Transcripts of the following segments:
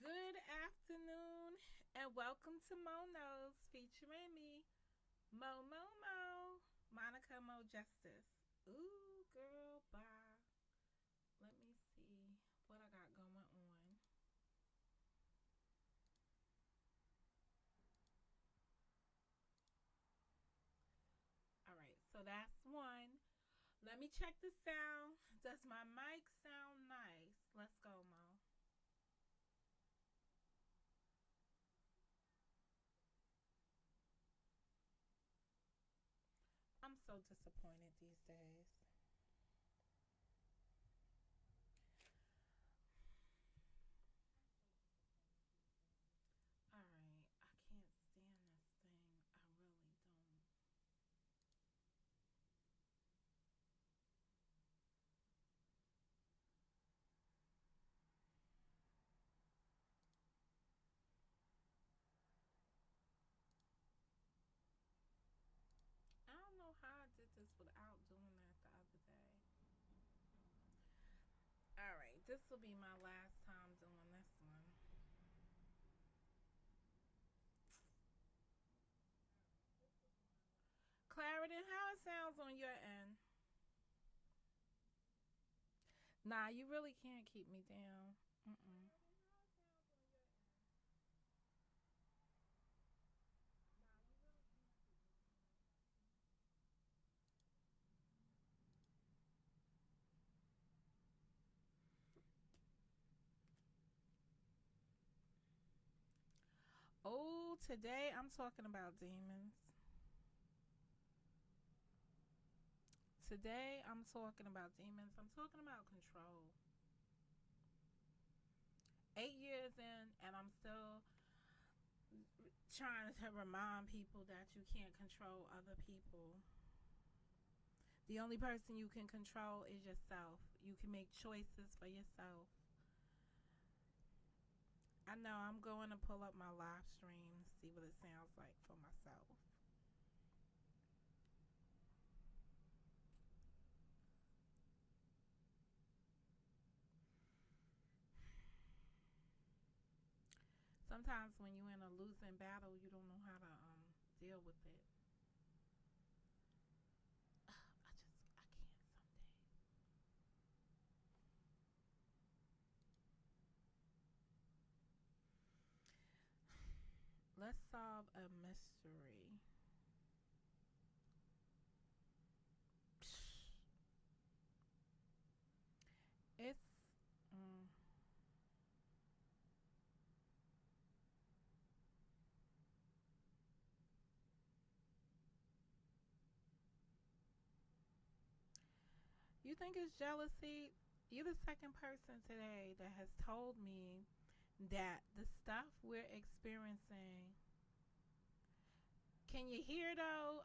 Good afternoon and welcome to Mo Knows featuring me, Mo, Monica Mo Justice. Ooh, girl, bye. Let me see what I got going on. All right, so that's one. Let me check the sound. Does my mic sound nice? Let's go, Mo. I'm so disappointed these days. All right, I can't stand this thing. I really don't. I don't know how I did this without doing that the other day. All right, this will be my last time doing this one. Clarity, how it sounds on your end? Nah, you really can't keep me down. Mm-mm. Oh, today I'm talking about demons. Today I'm talking about demons. I'm talking about control. 8 years in, and I'm still trying to remind people that you can't control other people. The only person you can control is yourself. You can make choices for yourself. I know I'm going to pull up my live stream, see what it sounds like for myself. Sometimes when you're in a losing battle, you don't know how to deal with it. I can't someday. Let's solve a mystery. It's mm, you think it's jealousy? You're the second person today that has told me that the stuff we're experiencing. Can you hear though,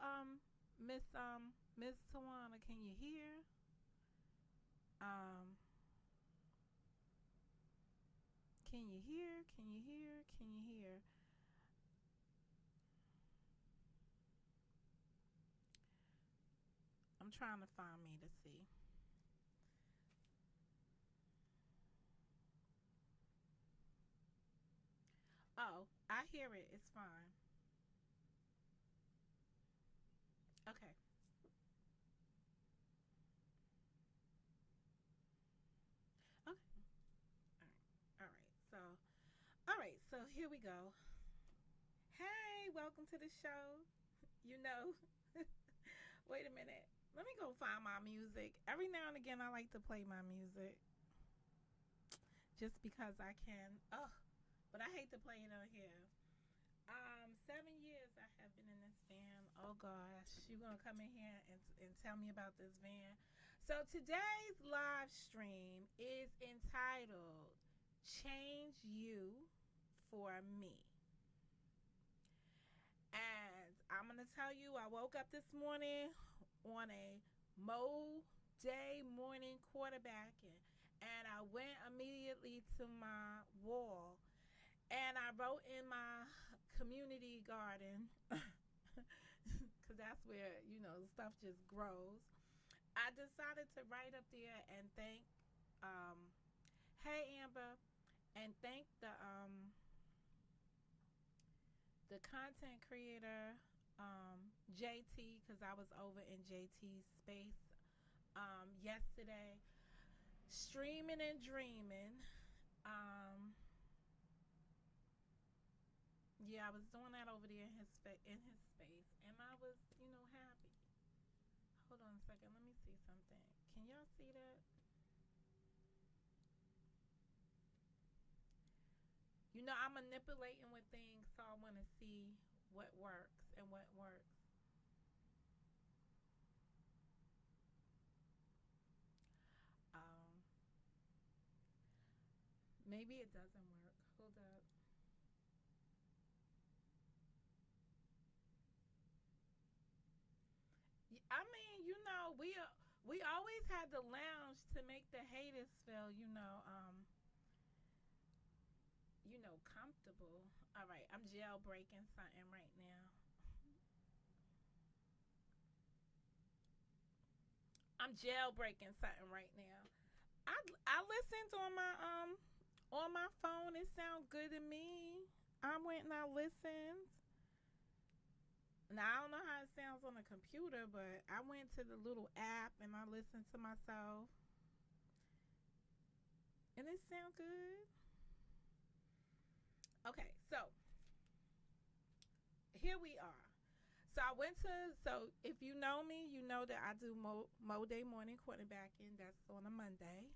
Miss Tawana? Can you hear? Um, can you hear? Can you hear? Can you hear? I'm trying to find me to see. Oh, I hear it. It's fine. Okay. Okay. All right. All right. So here we go. Hey, welcome to the show. You know, wait a minute. Let me go find my music. Every now and again, I like to play my music just because I can. Oh, but I hate to play it on here. 7 years I have been in this van. Oh gosh, you gonna come in here and tell me about this van? So today's live stream is entitled "Change You for Me," and I'm gonna tell you, I woke up this morning on a Mo day morning quarterbacking, and I went immediately to my wall and I wrote in my community garden because that's where stuff just grows. I decided to write up there and thank, um, hey Amber, and thank the content creator JT, because I was over in JT's space yesterday, streaming and dreaming. Um, yeah, I was doing that over there in in his space, and I was, happy. Hold on a second, let me see something. Can y'all see that? I'm manipulating with things, so I want to see what works and what works. Um, Maybe it doesn't work. Hold up. I mean, we always had the lounge to make the haters feel, comfortable. All right, I'm jailbreaking something right now. I'm jailbreaking something right now. I listened on my phone. It sounds good to me. I went and I listened. Now I don't know how it sounds on a computer, but I went to the little app and I listened to myself, and it sounds good. Okay, so here we are. So if you know me, you know that I do Mo Day morning quarterbacking. That's on a Monday.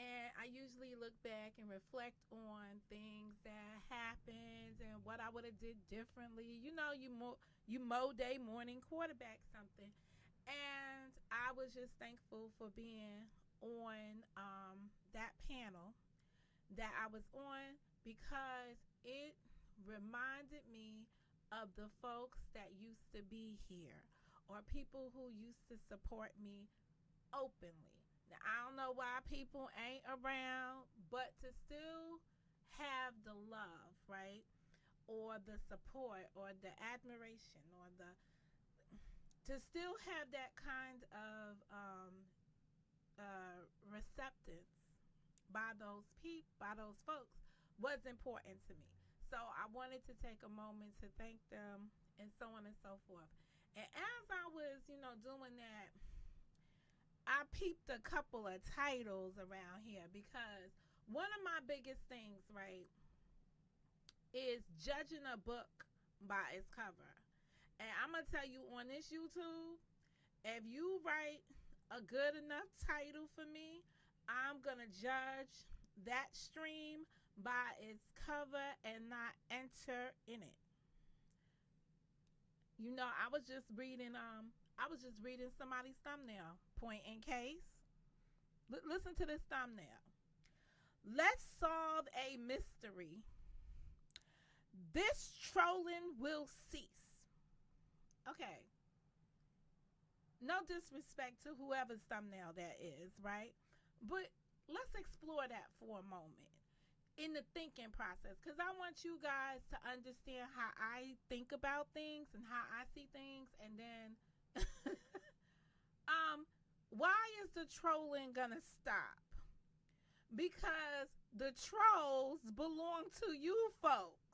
And I usually look back and reflect on things that happened and what I would have did differently. You Mo Day morning quarterback something. And I was just thankful for being on that panel that I was on, because it reminded me of the folks that used to be here, or people who used to support me openly. Now, I don't know why people ain't around, but to still have the love, right? Or the support, or the admiration, or the to still have that kind of receptance by by those folks, was important to me. So I wanted to take a moment to thank them, and so on and so forth. And as I was, doing that, I peeped a couple of titles around here, because one of my biggest things, right, is judging a book by its cover. And I'm going to tell you, on this YouTube, if you write a good enough title for me, I'm going to judge that stream by its cover and not enter in it. I was just reading somebody's thumbnail, point in case. Listen to this thumbnail. Let's solve a mystery. This trolling will cease. Okay. No disrespect to whoever's thumbnail that is, right? But let's explore that for a moment in the thinking process, because I want you guys to understand how I think about things and how I see things. And then um why is the trolling gonna stop? Because the trolls belong to you folks.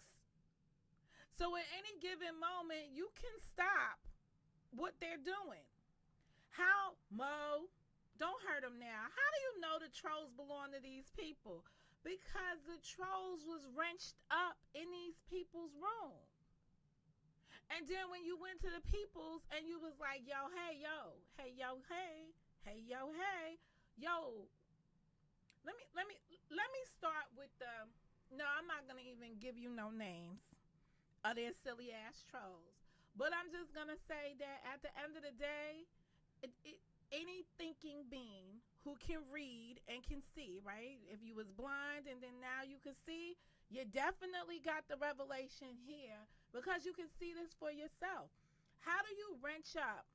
So at any given moment, you can stop what they're doing. How, Mo? Don't hurt them now. How do you know the trolls belong to these people? Because the trolls was wrenched up in these people's room. And then when you went to the peoples and you was like, yo, hey, yo, hey, yo, hey, hey, yo, hey, yo, let me start with the. No, I'm not gonna even give you no names of their silly ass trolls. But I'm just gonna say that at the end of the day, any thinking being who can read and can see, right? If you was blind and then now you can see, you definitely got the revelation here, because you can see this for yourself. How do you wrench up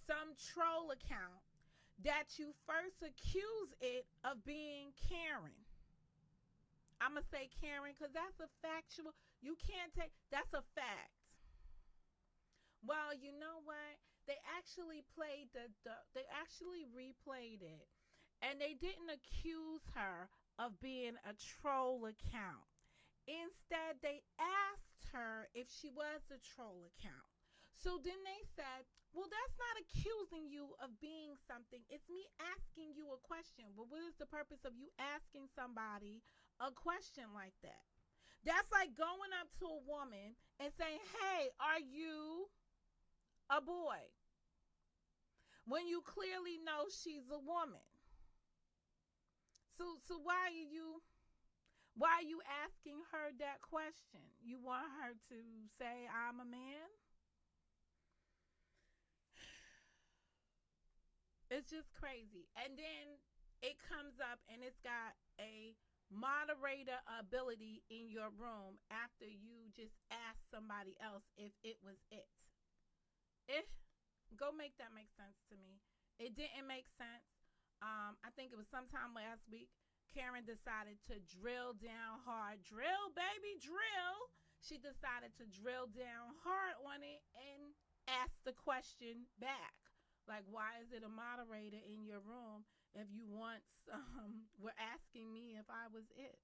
some troll account that you first accuse it of being Karen? I'm going to say Karen because that's a factual. You can't take, that's a fact. Well, you know what? They actually played they actually replayed it, and they didn't accuse her of being a troll account. Instead, they asked her if she was a troll account. So then they said, well, that's not accusing you of being something. It's me asking you a question. But what is the purpose of you asking somebody a question like that? That's like going up to a woman and saying, hey, are you a boy? When you clearly know she's a woman. So why are you asking her that question? You want her to say I'm a man? It's just crazy. And then it comes up and it's got a moderator ability in your room after you just ask somebody else if it was it. If go make that make sense to me. It didn't make sense. I think it was sometime last week. Karen decided to drill down hard. Drill, baby, drill. She decided to drill down hard on it and ask the question back. Like, why is it a moderator in your room if you once were asking me if I was it?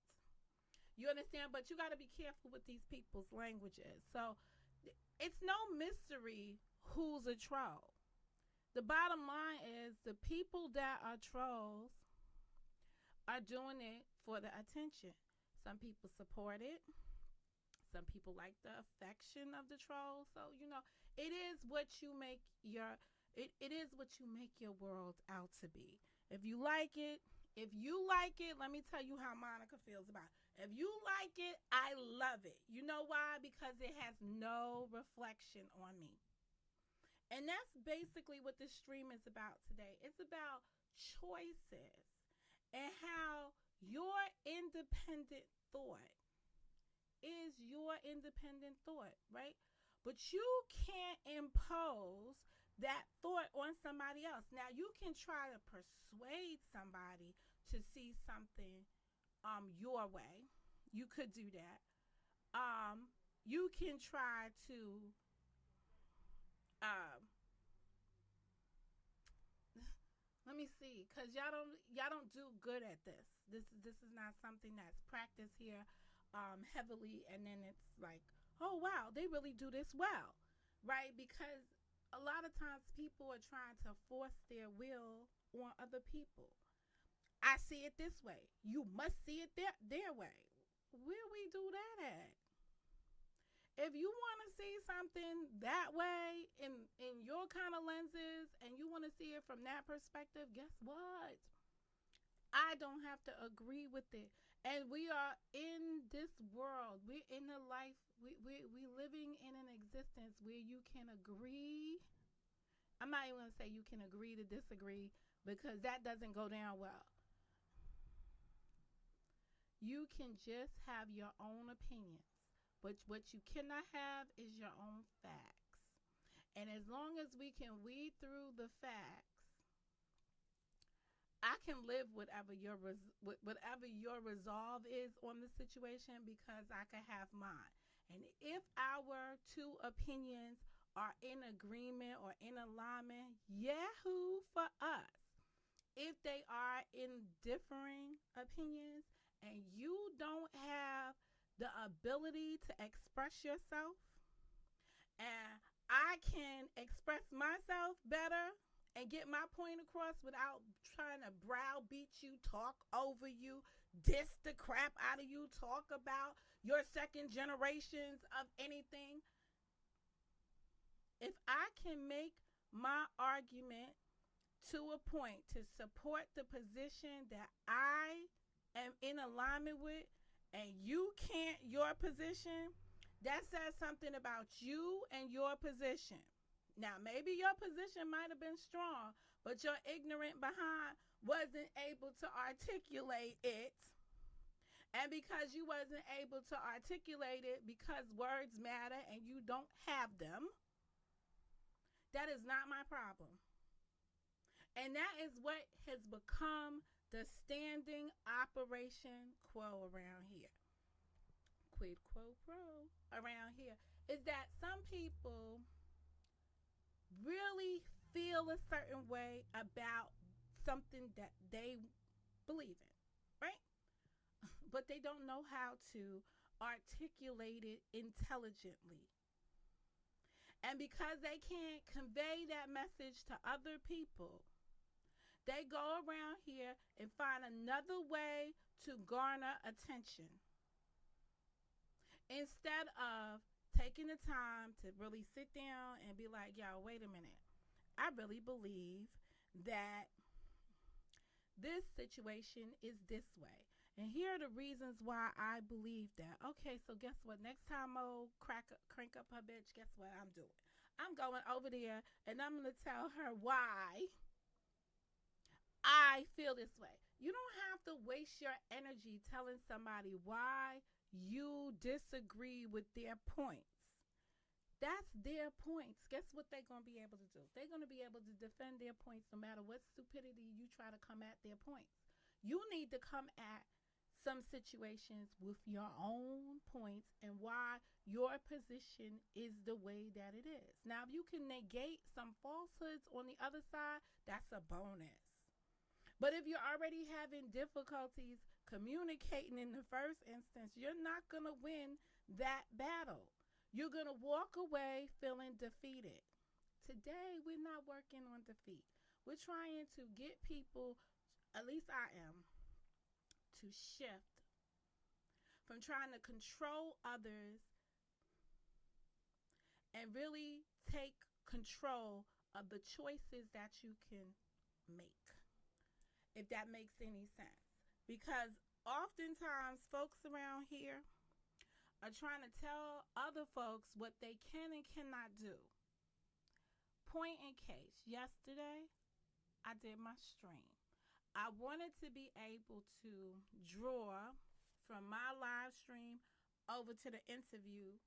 You understand? But you got to be careful with these people's languages. So it's no mystery who's a troll. The bottom line is the people that are trolls are doing it for the attention. Some people support it. Some people like the affection of the troll. So, it is what you make your it is what you make your world out to be. If you like it, let me tell you how Monica feels about it. If you like it, I love it. You know why? Because it has no reflection on me. And that's basically what this stream is about today. It's about choices and how your independent thought is your independent thought, right? But you can't impose that thought on somebody else. Now, you can try to persuade somebody to see something your way. You could do that. You can try to let me see, cause y'all don't do good at this. This is not something that's practiced here heavily, and then it's like, oh wow, they really do this well, right? Because a lot of times people are trying to force their will on other people. I see it this way. You must see it their way. Where we do that at? If you want to see something that way in your kind of lenses and you want to see it from that perspective, guess what? I don't have to agree with it. And we are in this world. We're in a life. We living in an existence where you can agree. I'm not even going to say you can agree to disagree because that doesn't go down well. You can just have your own opinions. But what you cannot have is your own facts. And as long as we can weed through the facts, I can live whatever your resolve is on the situation because I can have mine. And if our two opinions are in agreement or in alignment, yahoo for us. If they are in differing opinions and you don't have the ability to express yourself, and I can express myself better and get my point across without trying to browbeat you, talk over you, diss the crap out of you, talk about your second generations of anything. If I can make my argument to a point to support the position that I am in alignment with, and you can't your position, that says something about you and your position. Now, maybe your position might have been strong, but your ignorant behind wasn't able to articulate it. And because you wasn't able to articulate it because words matter and you don't have them, that is not my problem. And that is what has become the standing operation quo around here. Quid quo pro around here is that some people really feel a certain way about something that they believe in, right? but they don't know how to articulate it intelligently. And because they can't convey that message to other people, they go around here and find another way to garner attention instead of taking the time to really sit down and be like, yo, wait a minute. I really believe that this situation is this way. And here are the reasons why I believe that. Okay, so guess what? Next time Mo crank up her bitch, guess what I'm doing? I'm going over there and I'm going to tell her why I feel this way. You don't have to waste your energy telling somebody why you disagree with their points. That's their points. Guess what they're going to be able to do? They're going to be able to defend their points no matter what stupidity you try to come at their points. You need to come at some situations with your own points and why your position is the way that it is. Now, if you can negate some falsehoods on the other side, that's a bonus. But if you're already having difficulties communicating in the first instance, you're not going to win that battle. You're going to walk away feeling defeated. Today, we're not working on defeat. We're trying to get people, at least I am, to shift from trying to control others and really take control of the choices that you can make, if that makes any sense. Because oftentimes, folks around here are trying to tell other folks what they can and cannot do. Point in case, yesterday, I did my stream. I wanted to be able to draw from my live stream over to the interview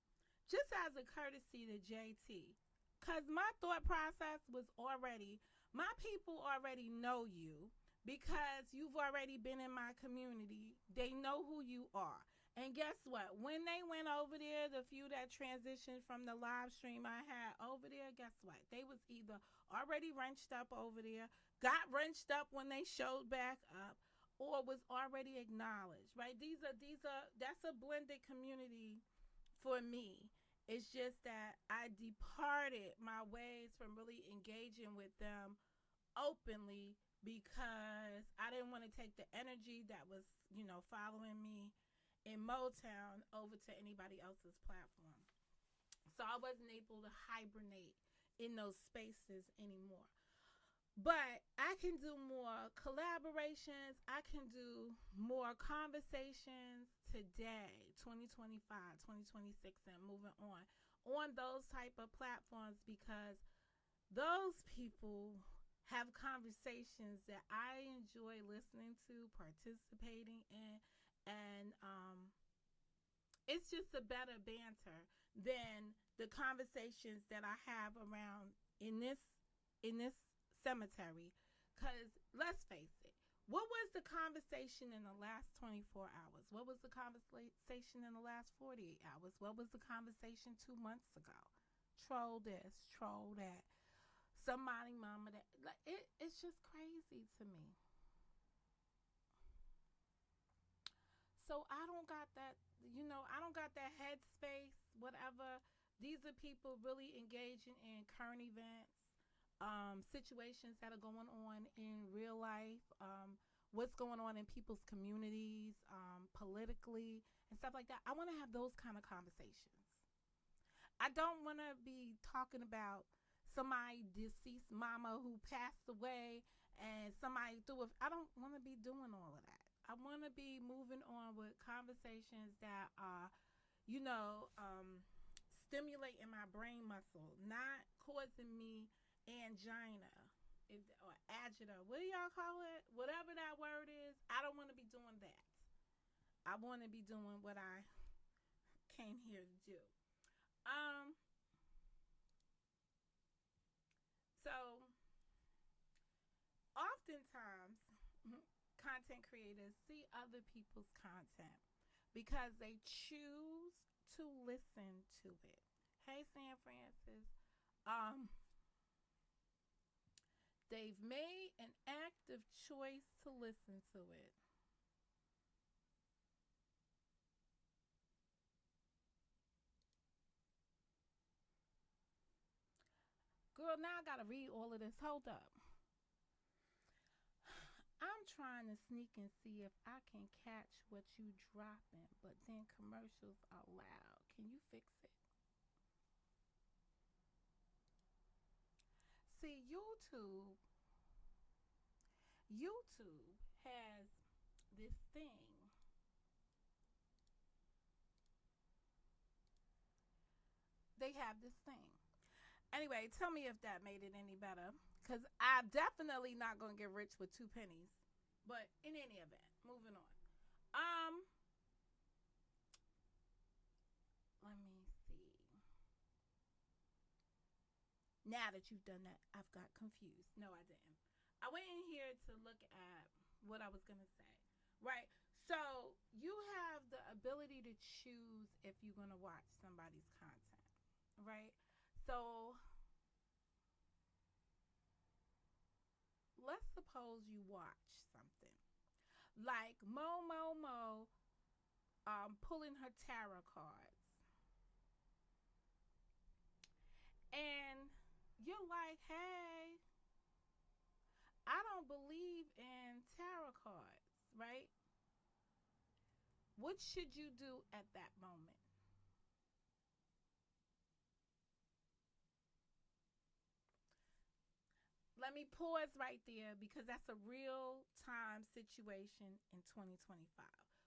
just as a courtesy to JT. Because my thought process was already, my people already know you because you've already been in my community. They know who you are. And guess what? When they went over there, the few that transitioned from the live stream I had over there, guess what? They was either already wrenched up over there, got wrenched up when they showed back up, or was already acknowledged, right? That's a blended community for me. It's just that I departed my ways from really engaging with them openly because I didn't want to take the energy that was, following me in Motown over to anybody else's platform. So I wasn't able to hibernate in those spaces anymore. But I can do more collaborations. I can do more conversations today, 2025, 2026, and moving on those type of platforms because those people have conversations that I enjoy listening to, participating in, and it's just a better banter than the conversations that I have around in this cemetery. Because let's face it, what was the conversation in the last 24 hours? What was the conversation in the last 48 hours? What was the conversation 2 months ago? Troll this, troll that. Somebody mama that. Like it's just crazy to me. So I don't got that, I don't got that headspace, whatever. These are people really engaging in current events, situations that are going on in real life, what's going on in people's communities, politically, and stuff like that. I want to have those kind of conversations. I don't want to be talking about somebody deceased mama who passed away and somebody threw it. I don't want to be doing all of that. I want to be moving on with conversations that are, stimulating my brain muscle, not causing me angina or agita. What do y'all call it? Whatever that word is, I don't want to be doing that. I want to be doing what I came here to do. So, oftentimes, content creators see other people's content because they choose to listen to it. Hey, San Francis. They've made an active choice to listen to it. girl, now I gotta read all of this. Hold up. I'm trying to sneak and see if I can catch what you dropping, but then commercials are loud. Can you fix it? See, YouTube has this thing. They have this thing. Anyway, tell me if that made it any better. Because I'm definitely not going to get rich with two pennies. But in any event, moving on. Let me see. Now that you've done that, I've got confused. No, I didn't. I went in here to look at what I was going to say. Right? So you have the ability to choose if you're going to watch somebody's content. Right? So let's suppose you watch something like Mo pulling her tarot cards, and you're like, hey, I don't believe in tarot cards, right? What should you do at that moment? Let me pause right there because that's a real time situation in 2025.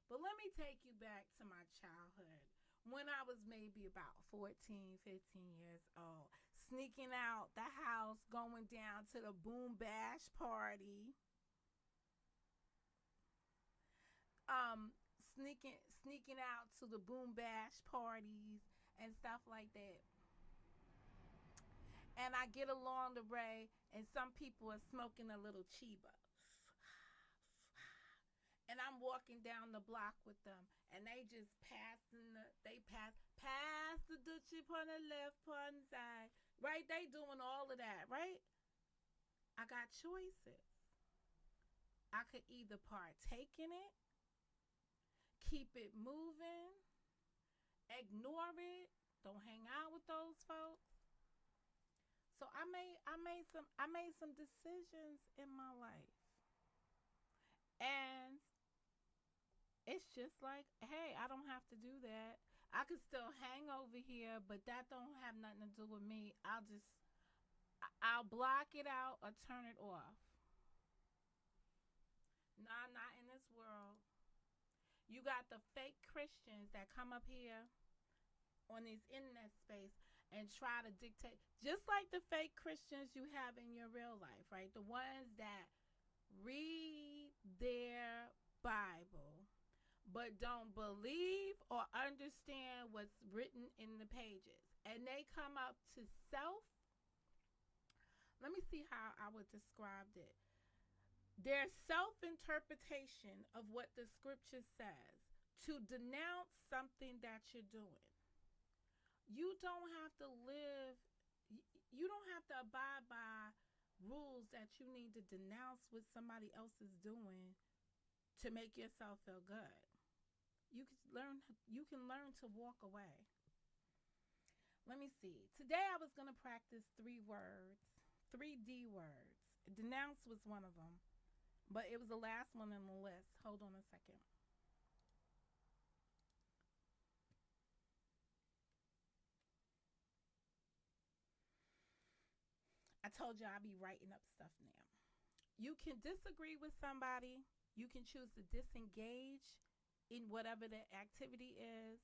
But let me take you back to my childhood when I was maybe about 14, 15 years old, sneaking out the house, going down to the boom bash party, um, sneaking out to the boom bash parties and stuff like that. And I get along the way, and some people are smoking a little chiba. And I'm walking down the block with them, and they just pass the dutchie on the left on the side, right? They doing all of that, right? I got choices. I could either partake in it, keep it moving, ignore it, don't hang out with those folks. So I made some decisions in my life. And it's just like, hey, I don't have to do that. I could still hang over here, but that don't have nothing to do with me. I'll block it out or turn it off. Nah, not in this world. You got the fake Christians that come up here on these internet space and try to dictate, just like the fake Christians you have in your real life, right? The ones that read their Bible but don't believe or understand what's written in the pages. And they come up to let me see how I would describe it. Their self interpretation of what the scripture says to denounce something that you're doing. You don't have to live, you don't have to abide by rules that you need to denounce what somebody else is doing to make yourself feel good. You can learn to walk away. Let me see. Today I was going to practice 3 words, 3D words. Denounce was one of them, but it was the last one on the list. Hold on a second. I told you I'll be writing up stuff now. You can disagree with somebody. You can choose to disengage in whatever the activity is.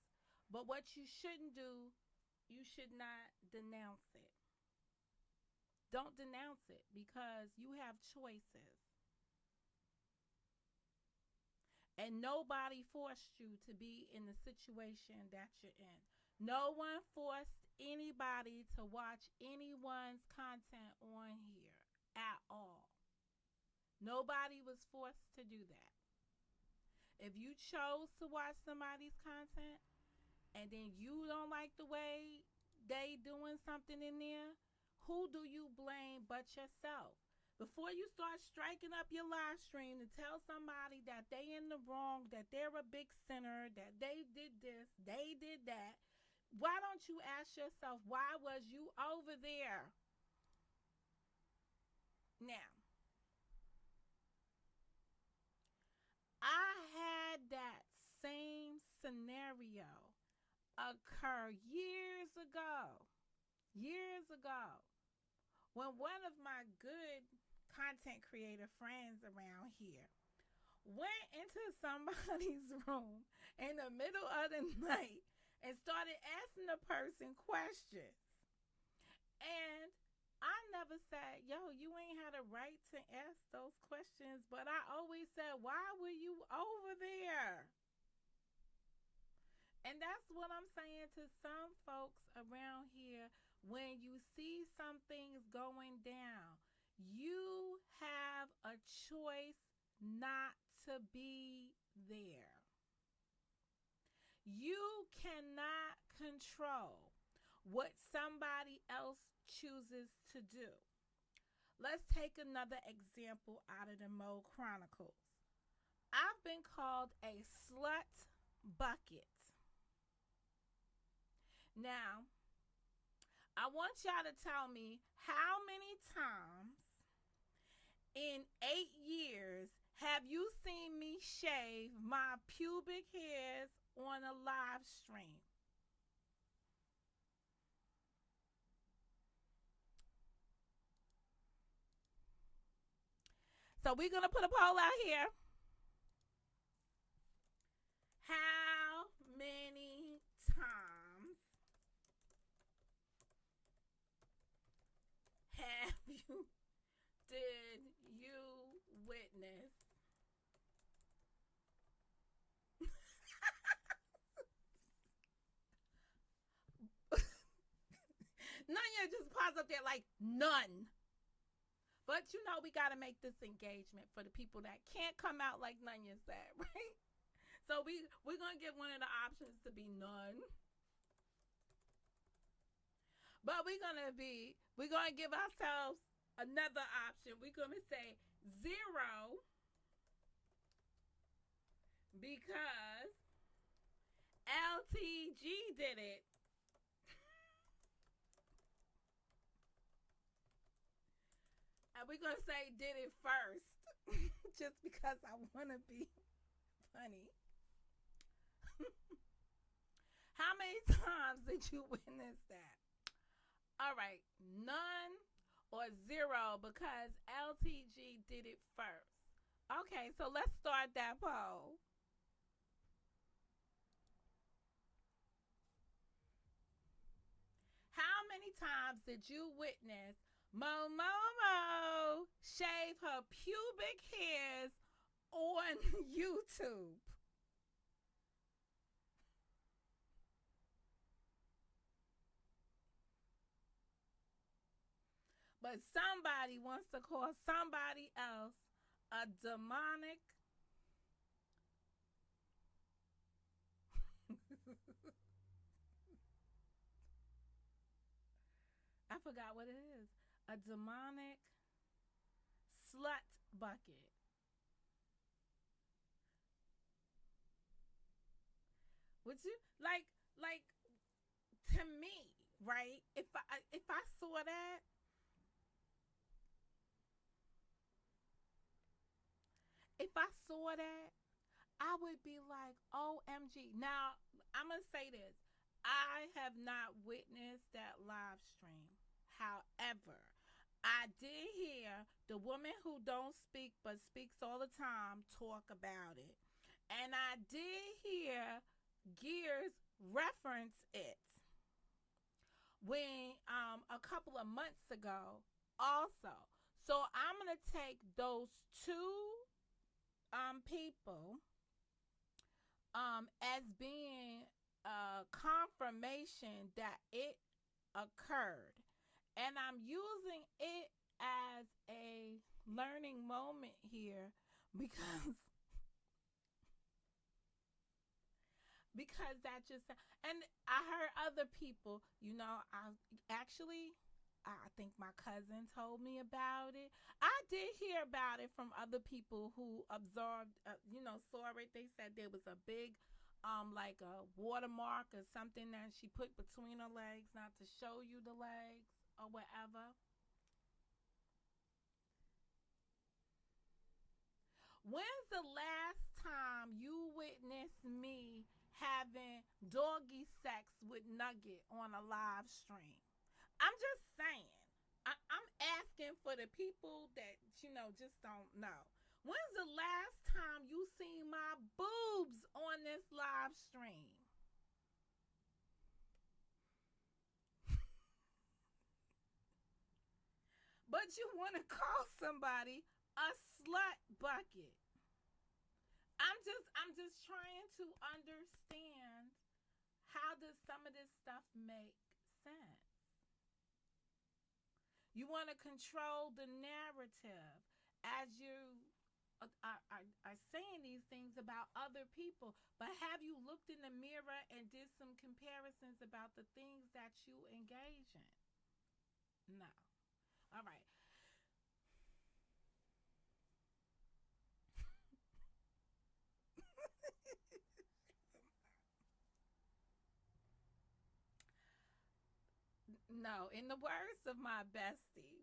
But what you shouldn't do, you should not denounce it. Don't denounce it because you have choices. And nobody forced you to be in the situation that you're in. No one forced anybody to watch anyone's content on here at all. Nobody was forced to do that. If you chose to watch somebody's content and then you don't like the way they doing something in there, who do you blame but yourself? Before you start striking up your live stream to tell somebody that they in the wrong, that they're a big sinner, that they did this, they did that, why don't you ask yourself, why was you over there? Now, I had that same scenario occur years ago. Years ago. When one of my good content creator friends around here went into somebody's room in the middle of the night and started asking the person questions. And I never said, yo, you ain't had a right to ask those questions, but I always said, why were you over there? And that's what I'm saying to some folks around here. When you see some things going down, you have a choice not to be there. You cannot control what somebody else chooses to do. Let's take another example out of the Mo Chronicles. I've been called a slut bucket. Now, I want y'all to tell me how many times in 8 years have you seen me shave my pubic hairs on a live stream? So we're going to put a poll out here. How many times have you did you witness none of just pops up there like none. But you know we gotta make this engagement for the people that can't come out like Nunya said, right? So we're gonna get one of the options to be none. But we're gonna give ourselves another option. We're gonna say zero because LTG did it. And we're gonna say did it first. Just because I wanna be funny. How many times did you witness that? All right, none or zero because LTG did it first. Okay, so let's start that poll. How many times did you witness Momomo shave her pubic hairs on YouTube? But somebody wants to call somebody else a demonic. I forgot what it is. A demonic slut bucket. Would you like to me, right? If I saw that, if I saw that, I would be like, OMG. Now, I'm going to say this. I have not witnessed that live stream. However, I did hear the woman who don't speak but speaks all the time talk about it. And I did hear Gears reference it when a couple of months ago also. So I'm going to take those two people as being a confirmation that it occurred. And I'm using it as a learning moment here because because that just and I heard other people, I think my cousin told me about it. I did hear about it from other people who observed, saw it. They said there was a big, like a watermark or something that she put between her legs, not to show you the legs or whatever. When's the last time you witnessed me having doggy sex with Nugget on a live stream? I'm just saying. I'm asking for the people that, just don't know. When's the last time you seen my boobs on this live stream? But you want to call somebody a slut bucket. I'm just trying to understand, how does some of this stuff make sense? You want to control the narrative as you are saying these things about other people, but have you looked in the mirror and did some comparisons about the things that you engage in? No. All right. No, in the words of my bestie,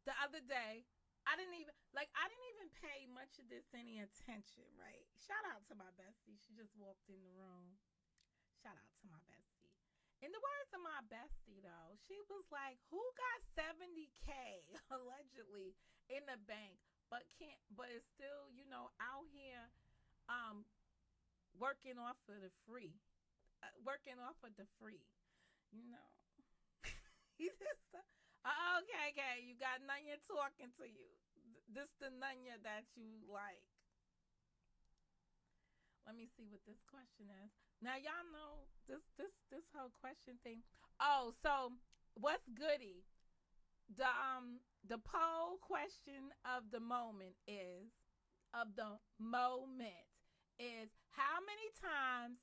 the other day, I didn't even pay much of this any attention, right? Shout out to my bestie. She just walked in the room. Shout out to my bestie. In the words of my bestie though, she was like, "Who got 70K allegedly in the bank but is still, out here um working off of the free. Working off of the free, you know." He just, okay, okay, you got Nunya talking to you. This the Nunya that you like. Let me see what this question is. Now y'all know this whole question thing. Oh, so what's goody? The poll question of the moment is of the moment is, how many times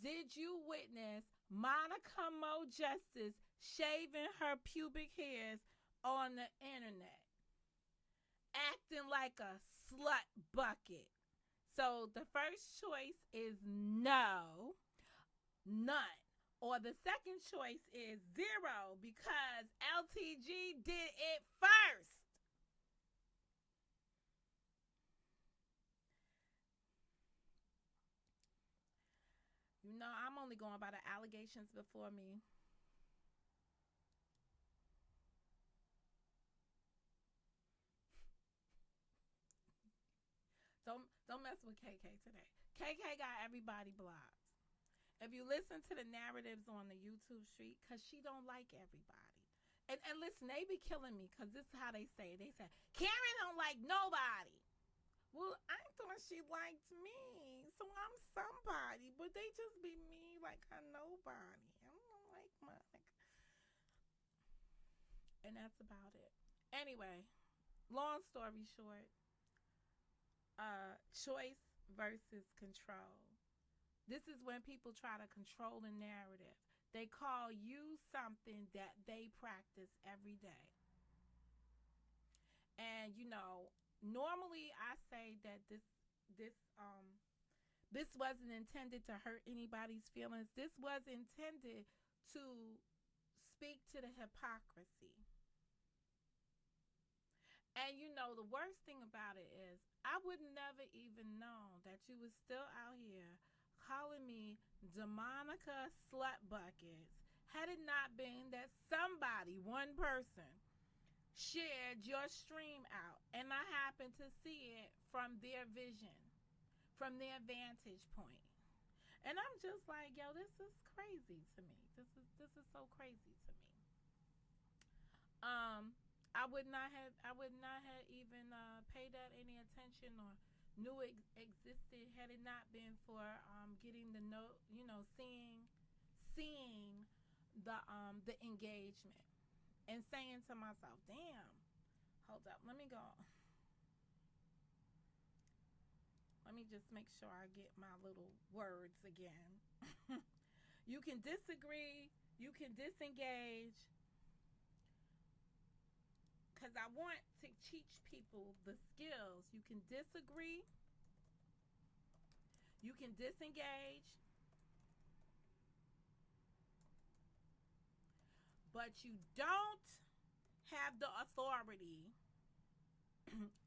did you witness Monica Mo Justice shaving her pubic hairs on the internet, acting like a slut bucket? So the first choice is no, none. Or the second choice is zero because LTG did it first. I'm only going by the allegations before me. Don't mess with KK today. KK got everybody blocked. If you listen to the narratives on the YouTube street, because she don't like everybody. And listen, they be killing me because this is how they say it. They say, Karen don't like nobody. Well, I thought she liked me, so I'm somebody, but they just be me like a nobody. I don't like Monica. And that's about it. Anyway, long story short, choice versus control. This is when people try to control the narrative. They call you something that they practice every day. And normally I say that this wasn't intended to hurt anybody's feelings. This was intended to speak to the hypocrisy. And the worst thing about it is, I would never even know that you was still out here calling me Demonica Slut Buckets had it not been that somebody, one person, shared your stream out. And I happened to see it from their vision, from their vantage point. And I'm just like, yo, this is crazy to me. This is so crazy to me. I would not have even paid that any attention or knew it existed had it not been for getting the note, seeing the engagement and saying to myself, damn, hold up, let me go. Let me just make sure I get my little words again. You can disagree, you can disengage, because I want to teach people the skills. You can disagree, you can disengage, but you don't have the authority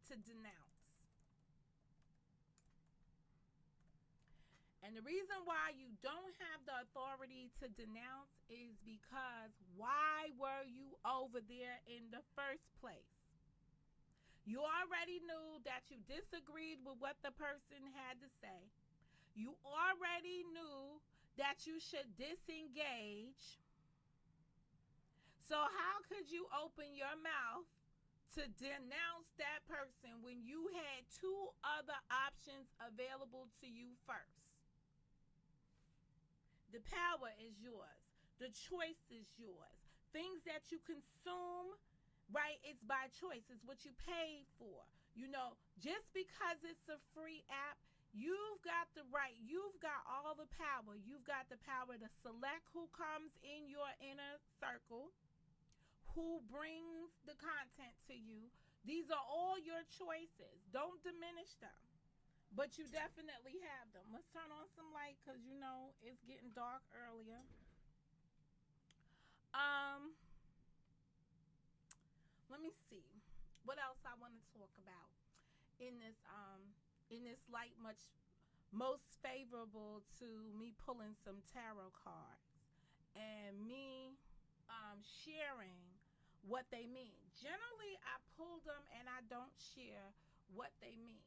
to denounce. And the reason why you don't have the authority to denounce is because why were you over there in the first place? You already knew that you disagreed with what the person had to say. You already knew that you should disengage. So, how could you open your mouth to denounce that person when you had two other options available to you first? The power is yours, the choice is yours. Things that you consume, right? It's by choice, it's what you paid for. Just because it's a free app, you've got the right, you've got all the power. You've got the power to select who comes in your inner circle, who brings the content to you. These are all your choices. Don't diminish them. But you definitely have them. Let's turn on some light because it's getting dark earlier. Let me see what else I want to talk about in this light, much most favorable to me pulling some tarot cards and me sharing what they mean. Generally, I pull them and I don't share what they mean.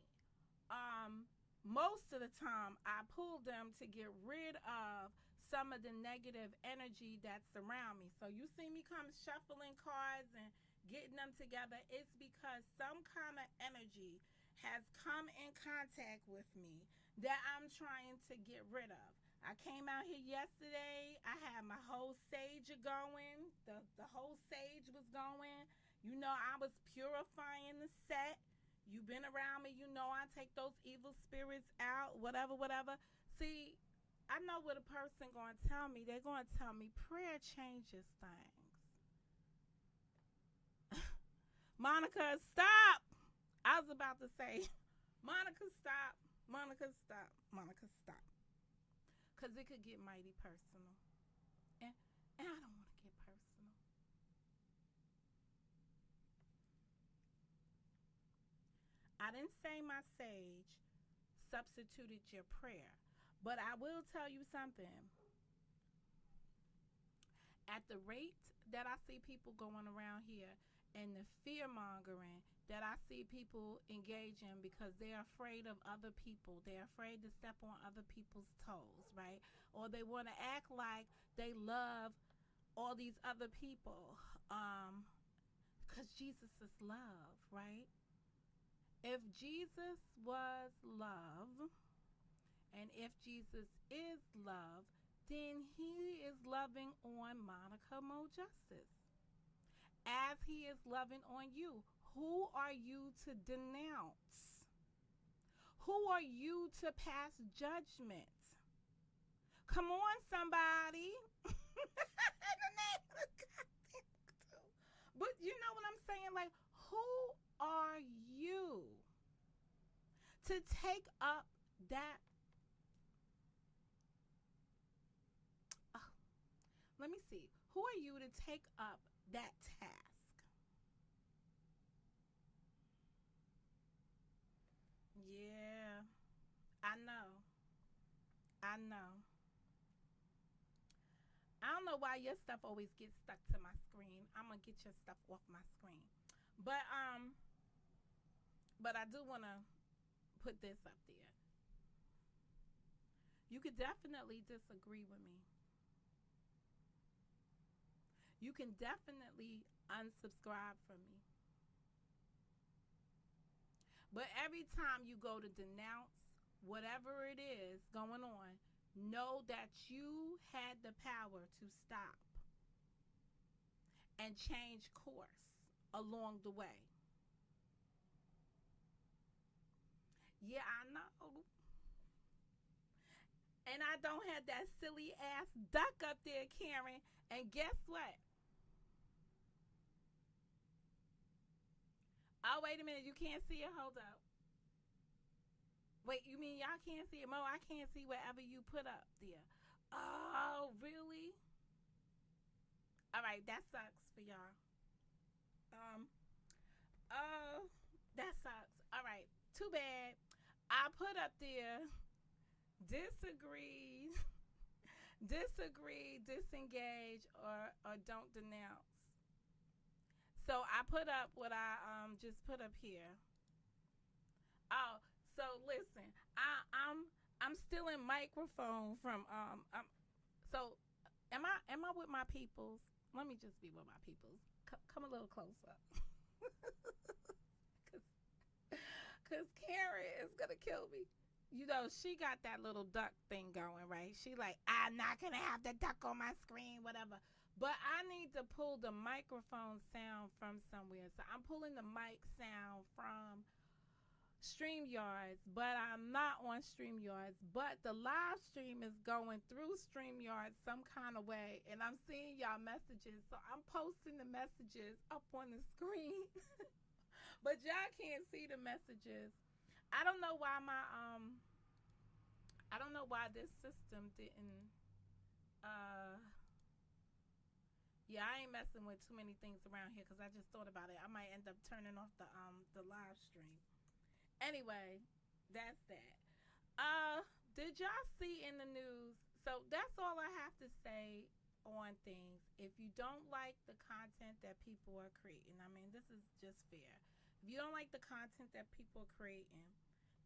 Most of the time, I pull them to get rid of some of the negative energy that's around me. So you see me come shuffling cards and getting them together. It's because some kind of energy has come in contact with me that I'm trying to get rid of. I came out here yesterday. I had my whole sage going. The whole sage was going. I was purifying the set. You've been around me. I take those evil spirits out, whatever. See, I know what a person going to tell me. They're going to tell me prayer changes things. Monica, stop. I was about to say, Monica, stop. Monica, stop. Monica, stop. Because it could get mighty personal. And I don't want to get personal. I didn't say my sage substituted your prayer. But I will tell you something. At the rate that I see people going around here and the fear mongering that I see people engage in because they're afraid of other people, they're afraid to step on other people's toes, right? Or they want to act like they love all these other people because Jesus is love, right? If Jesus was love, and if Jesus is love, then he is loving on Monica Mo Justice as he is loving on you. Who are you to denounce? Who are you to pass judgment? Come on, somebody. But you know what I'm saying? Like, who are you to take up that? Let me see. Who are you to take up that task? Yeah, I know. I know. I don't know why your stuff always gets stuck to my screen. I'm gonna get your stuff off my screen. But I do wanna put this up there. You could definitely disagree with me. You can definitely unsubscribe from me. But every time you go to denounce whatever it is going on, know that you had the power to stop and change course along the way. Yeah, I know. And I don't have that silly ass duck up there, Karen. And guess what? Oh, wait a minute. You can't see it? Hold up. Wait, you mean y'all can't see it? Mo, I can't see whatever you put up there. Oh, really? All right, that sucks for y'all. Um, oh, that sucks. All right, too bad. I put up there Disagree, disagree, disengage, or don't denounce. So I put up what I just put up here. Oh, so listen, I'm still in microphone from so am I with my peoples? Let me just be with my peoples. Come a little closer. Cause Karen is gonna kill me. You know, she got that little duck thing going, right? She like, I'm not gonna have the duck on my screen, whatever. But I need to pull the microphone sound from somewhere. So I'm pulling the mic sound from StreamYards, but I'm not on StreamYards. But the live stream is going through StreamYards some kind of way, and I'm seeing y'all messages. So I'm posting the messages up on the screen. But y'all can't see the messages. I don't know why I don't know why this system didn't uh yeah, I ain't messing with too many things around here because I just thought about it. I might end up turning off the live stream. Anyway, that's that. Uh did y'all see in the news? So that's all I have to say on things. If you don't like the content that people are creating, I mean, this is just fair. If you don't like the content that people are creating,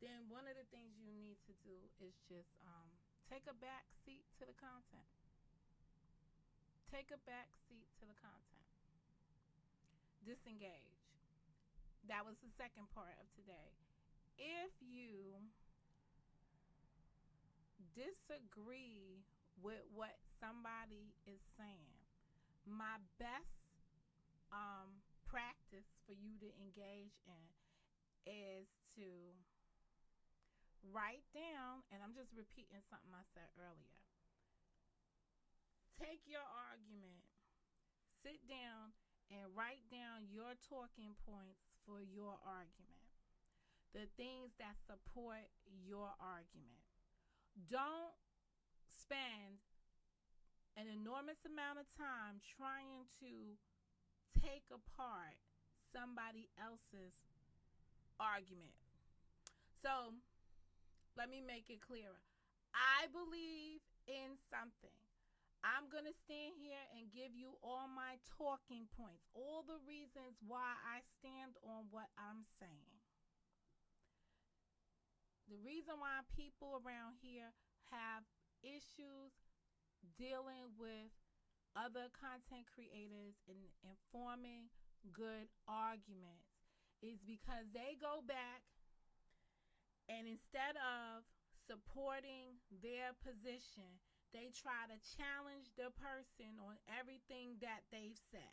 then one of the things you need to do is just take a back seat to the content. Take a back seat to the content. Disengage. That was the second part of today. If you disagree with what somebody is saying, my best practice for you to engage in is to write down, and I'm just repeating something I said earlier. Take your argument, sit down, and write down your talking points for your argument, the things that support your argument. Don't spend an enormous amount of time trying to take apart somebody else's argument. So, let me make it clearer. I believe in something. I'm going to stand here and give you all my talking points, all the reasons why I stand on what I'm saying. The reason why people around here have issues dealing with other content creators and informing good arguments is because they go back and instead of supporting their position, they try to challenge the person on everything that they've said.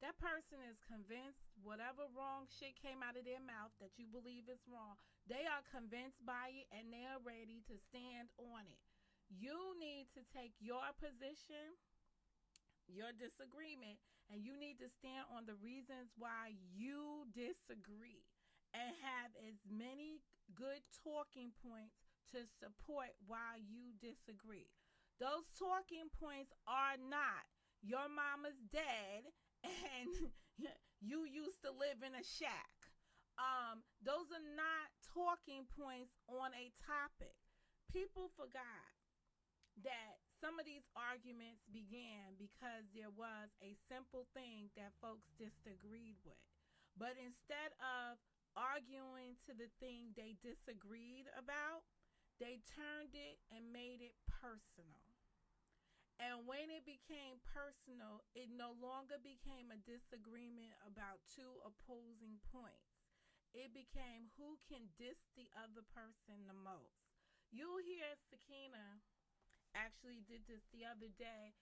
That person is convinced whatever wrong shit came out of their mouth that you believe is wrong, they are convinced by it and they're ready to stand on it. You need to take your position, your disagreement, and you need to stand on the reasons why you disagree and have as many good talking points to support why you disagree. Those talking points are not your mama's dead and you used to live in a shack. Those are not talking points on a topic. People forgot that some of these arguments began because there was a simple thing that folks disagreed with. But instead of arguing to the thing they disagreed about, they turned it and made it personal. And when it became personal, it no longer became a disagreement about two opposing points. It became who can diss the other person the most. You'll hear Sakina actually did this the other day,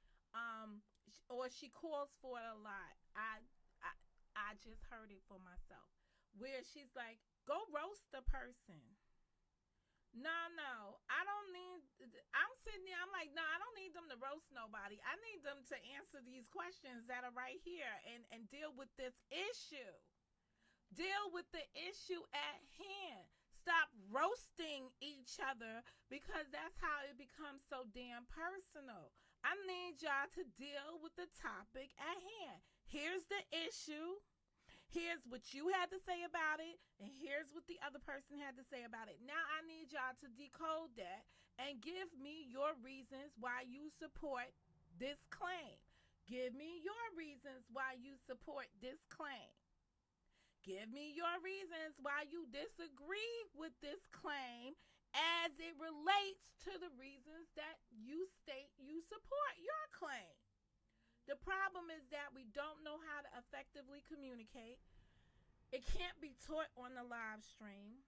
or she calls for it a lot. I just heard it for myself, where she's like, "Go roast the person." No, I don't need. I'm sitting there. I'm like, no, I don't need them to roast nobody. I need them to answer these questions that are right here and deal with this issue. Deal with the issue at hand. Stop roasting each other because that's how it becomes so damn personal. I need y'all to deal with the topic at hand. Here's the issue. Here's what you had to say about it, and here's what the other person had to say about it. Now I need y'all to decode that and give me your reasons why you support this claim. Give me your reasons why you support this claim. Give me your reasons why you disagree with this claim as it relates to the reasons that you state you support your claim. The problem is that we don't know how to effectively communicate. It can't be taught on the live stream,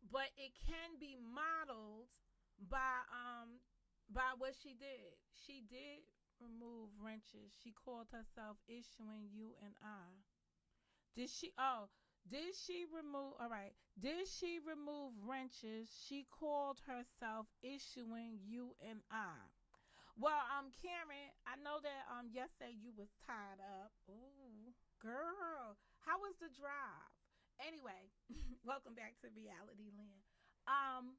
but it can be modeled by what she did. She did remove wrenches. She called herself issuing you and I. Did she? Oh, did she remove? All right. Did she remove wrenches? She called herself issuing you and I. Well, Karen, I know that yesterday you was tied up. Ooh, girl, how was the drive? Anyway, welcome back to Reality Land. Um,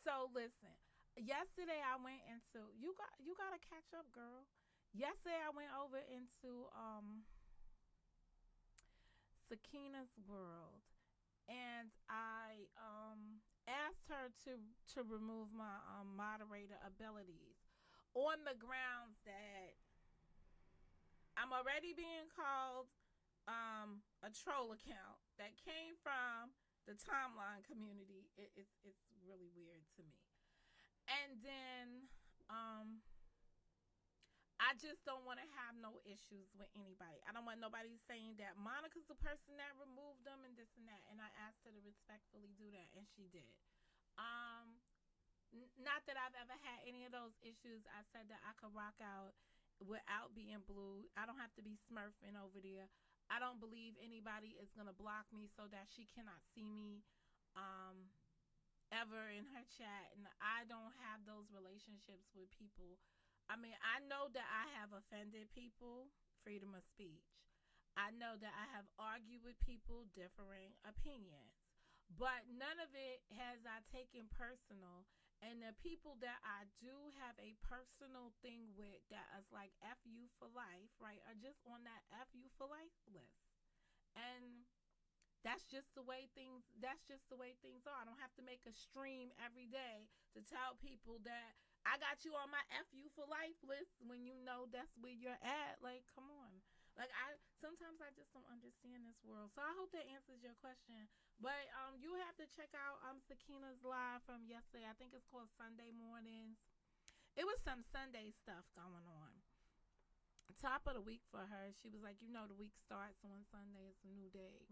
so listen, yesterday I went into you gotta catch up, girl. Yesterday I went over into Sakina's world, and I asked her to remove my moderator abilities on the grounds that I'm already being called a troll account that came from the timeline community. It's really weird to me. And then I just don't want to have no issues with anybody. I don't want nobody saying that Monica's the person that removed them and this and that. And I asked her to respectfully do that, and she did. Um, Not that I've ever had any of those issues. I said that I could rock out without being blue. I don't have to be smurfing over there. I don't believe anybody is gonna block me so that she cannot see me um, ever in her chat, and I don't have those relationships with people. I mean, I know that I have offended people, freedom of speech. I know that I have argued with people, differing opinions. But none of it has I taken personal. And the people that I do have a personal thing with that is like F you for life, right, are just on that F you for life list. And that's just the way things are. I don't have to make a stream every day to tell people that I got you on my F you for life list when you know that's where you're at. Like, come on. Like, I sometimes I just don't understand this world. So I hope that answers your question. But you have to check out Sakina's live from yesterday. I think it's called Sunday Mornings. It was some Sunday stuff going on. Top of the week for her. She was like, the week starts on Sunday. It's a new day.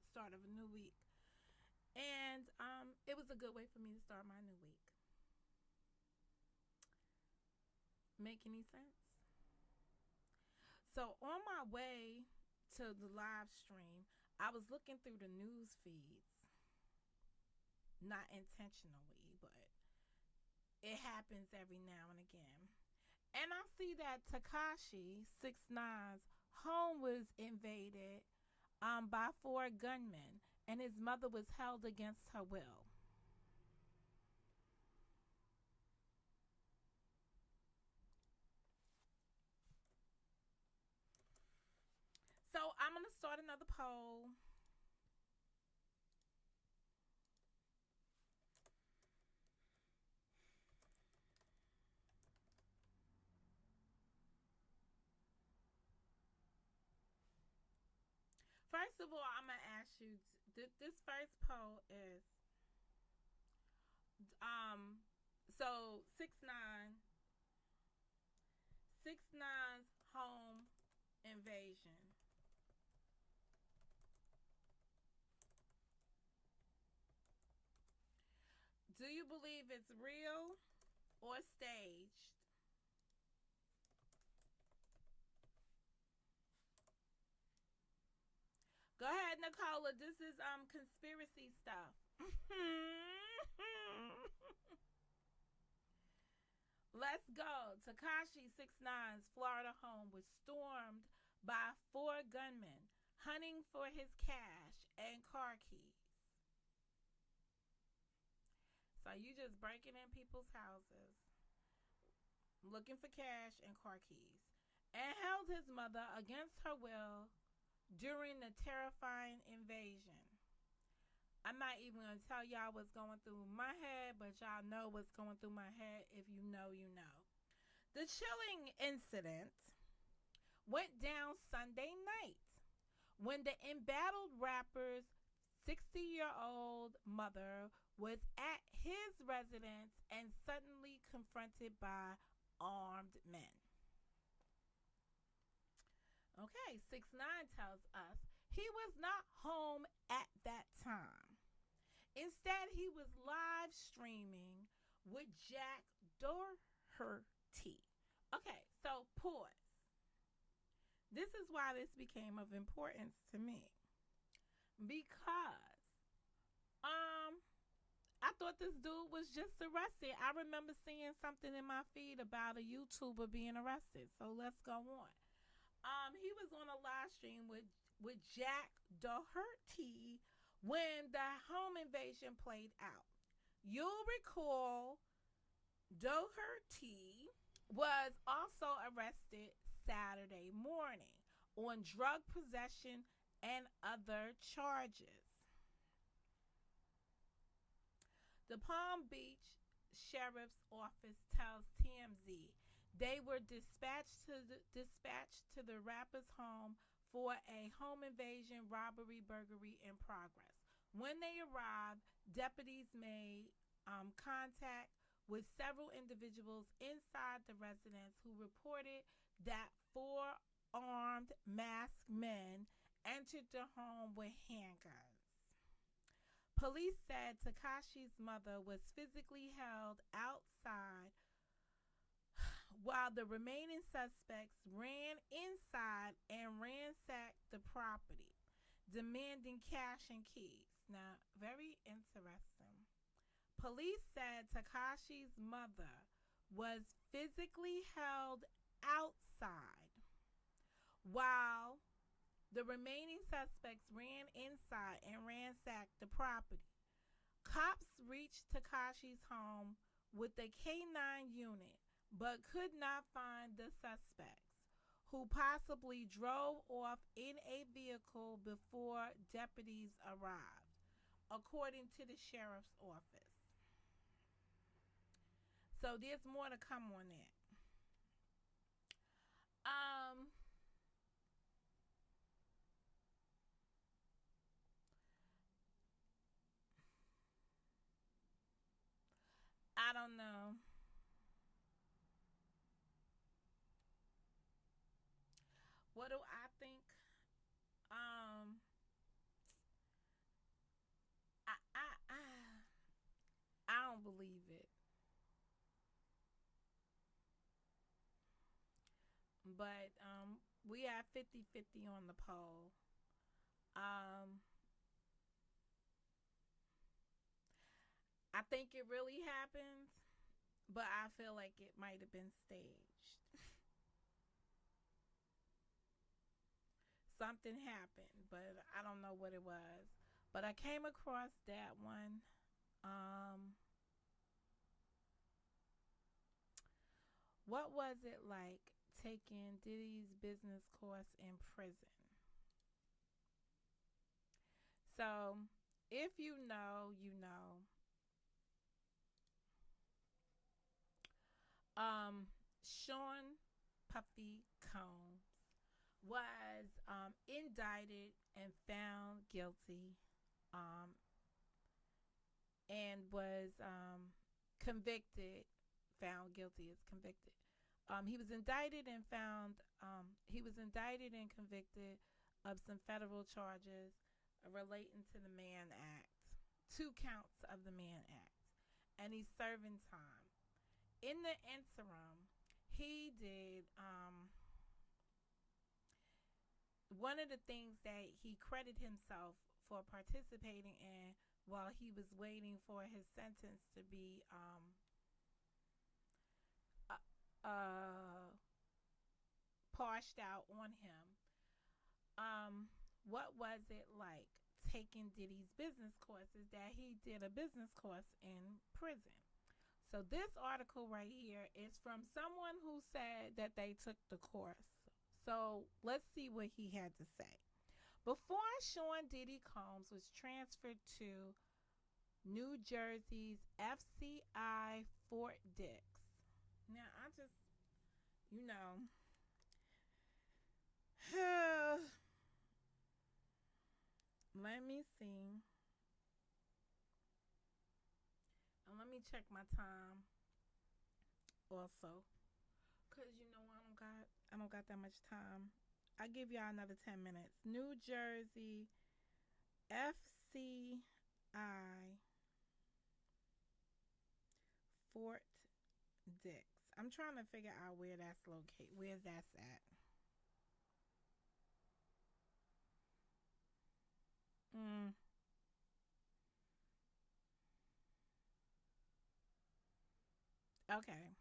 Start of a new week. And it was a good way for me to start my new week. Make any sense? So on my way to the live stream, I was looking through the news feeds. Not intentionally, but it happens every now and again. And I see that Takashi 6ix9ine's home was invaded by 4 gunmen, and his mother was held against her will. So I'm going to start another poll. First of all, I'm going to ask you, this first poll is, so 6ix9ine's home invasion. Do you believe it's real or staged? Go ahead, Nicola. This is conspiracy stuff. Let's go. Tekashi 6ix9ine's Florida home was stormed by 4 gunmen hunting for his cash and car keys. So you just breaking in people's houses, looking for cash and car keys, and held his mother against her will during the terrifying invasion. I'm not even going to tell y'all what's going through my head, but y'all know what's going through my head. If you know, you know. The chilling incident went down Sunday night when the embattled rapper's 60-year-old mother was at his residence and suddenly confronted by armed men. Okay, 6ix9ine tells us he was not home at that time. Instead, he was live streaming with Jack Doherty. Okay, so pause. This is why this became of importance to me. Because I thought this dude was just arrested. I remember seeing something in my feed about a YouTuber being arrested. So let's go on. He was on a live stream with Jack Doherty when the home invasion played out. You'll recall Doherty was also arrested Saturday morning on drug possession and other charges. The Palm Beach Sheriff's Office tells TMZ they were dispatched to the rapper's home for a home invasion, robbery, burglary in progress. When they arrived, deputies made contact with several individuals inside the residence who reported that four armed masked men entered the home with handguns. Police said Tekashi's mother was physically held outside while the remaining suspects ran inside and ransacked the property, demanding cash and keys. Now, very interesting. Police said Tekashi's mother was physically held outside while the remaining suspects ran inside and ransacked the property. Cops reached Tekashi's home with a K9 unit but could not find the suspects, who possibly drove off in a vehicle before deputies arrived, according to the sheriff's office. So there's more to come on that. I don't know. What do I think? Um, I, I, I, I don't believe it. But we have 50-50 on the poll. Um, I think it really happened, but I feel like it might have been staged. Something happened, but I don't know what it was. But I came across that one. Um, what was it like taking Diddy's business course in prison? So, if you know, you know. Sean Puffy Combs was indicted and found guilty, um, and was convicted. Found guilty is convicted. He was indicted and found. He was indicted and convicted of some federal charges relating to the Mann Act. 2 counts of the Mann Act, and he's serving time. In the interim, he did one of the things that he credited himself for participating in while he was waiting for his sentence to be parsed out on him. What was it like taking Diddy's business course? Is that he did a business course in prison. So this article right here is from someone who said that they took the course. So let's see what he had to say. Before Sean Diddy Combs was transferred to New Jersey's FCI Fort Dix. Now, I just, you know, let me see. And let me check my time also. Cause you know I don't got that much time. I'll give y'all another 10 minutes. New Jersey FCI Fort Dix. I'm trying to figure out where that's located. Where that's at. Mm, okay.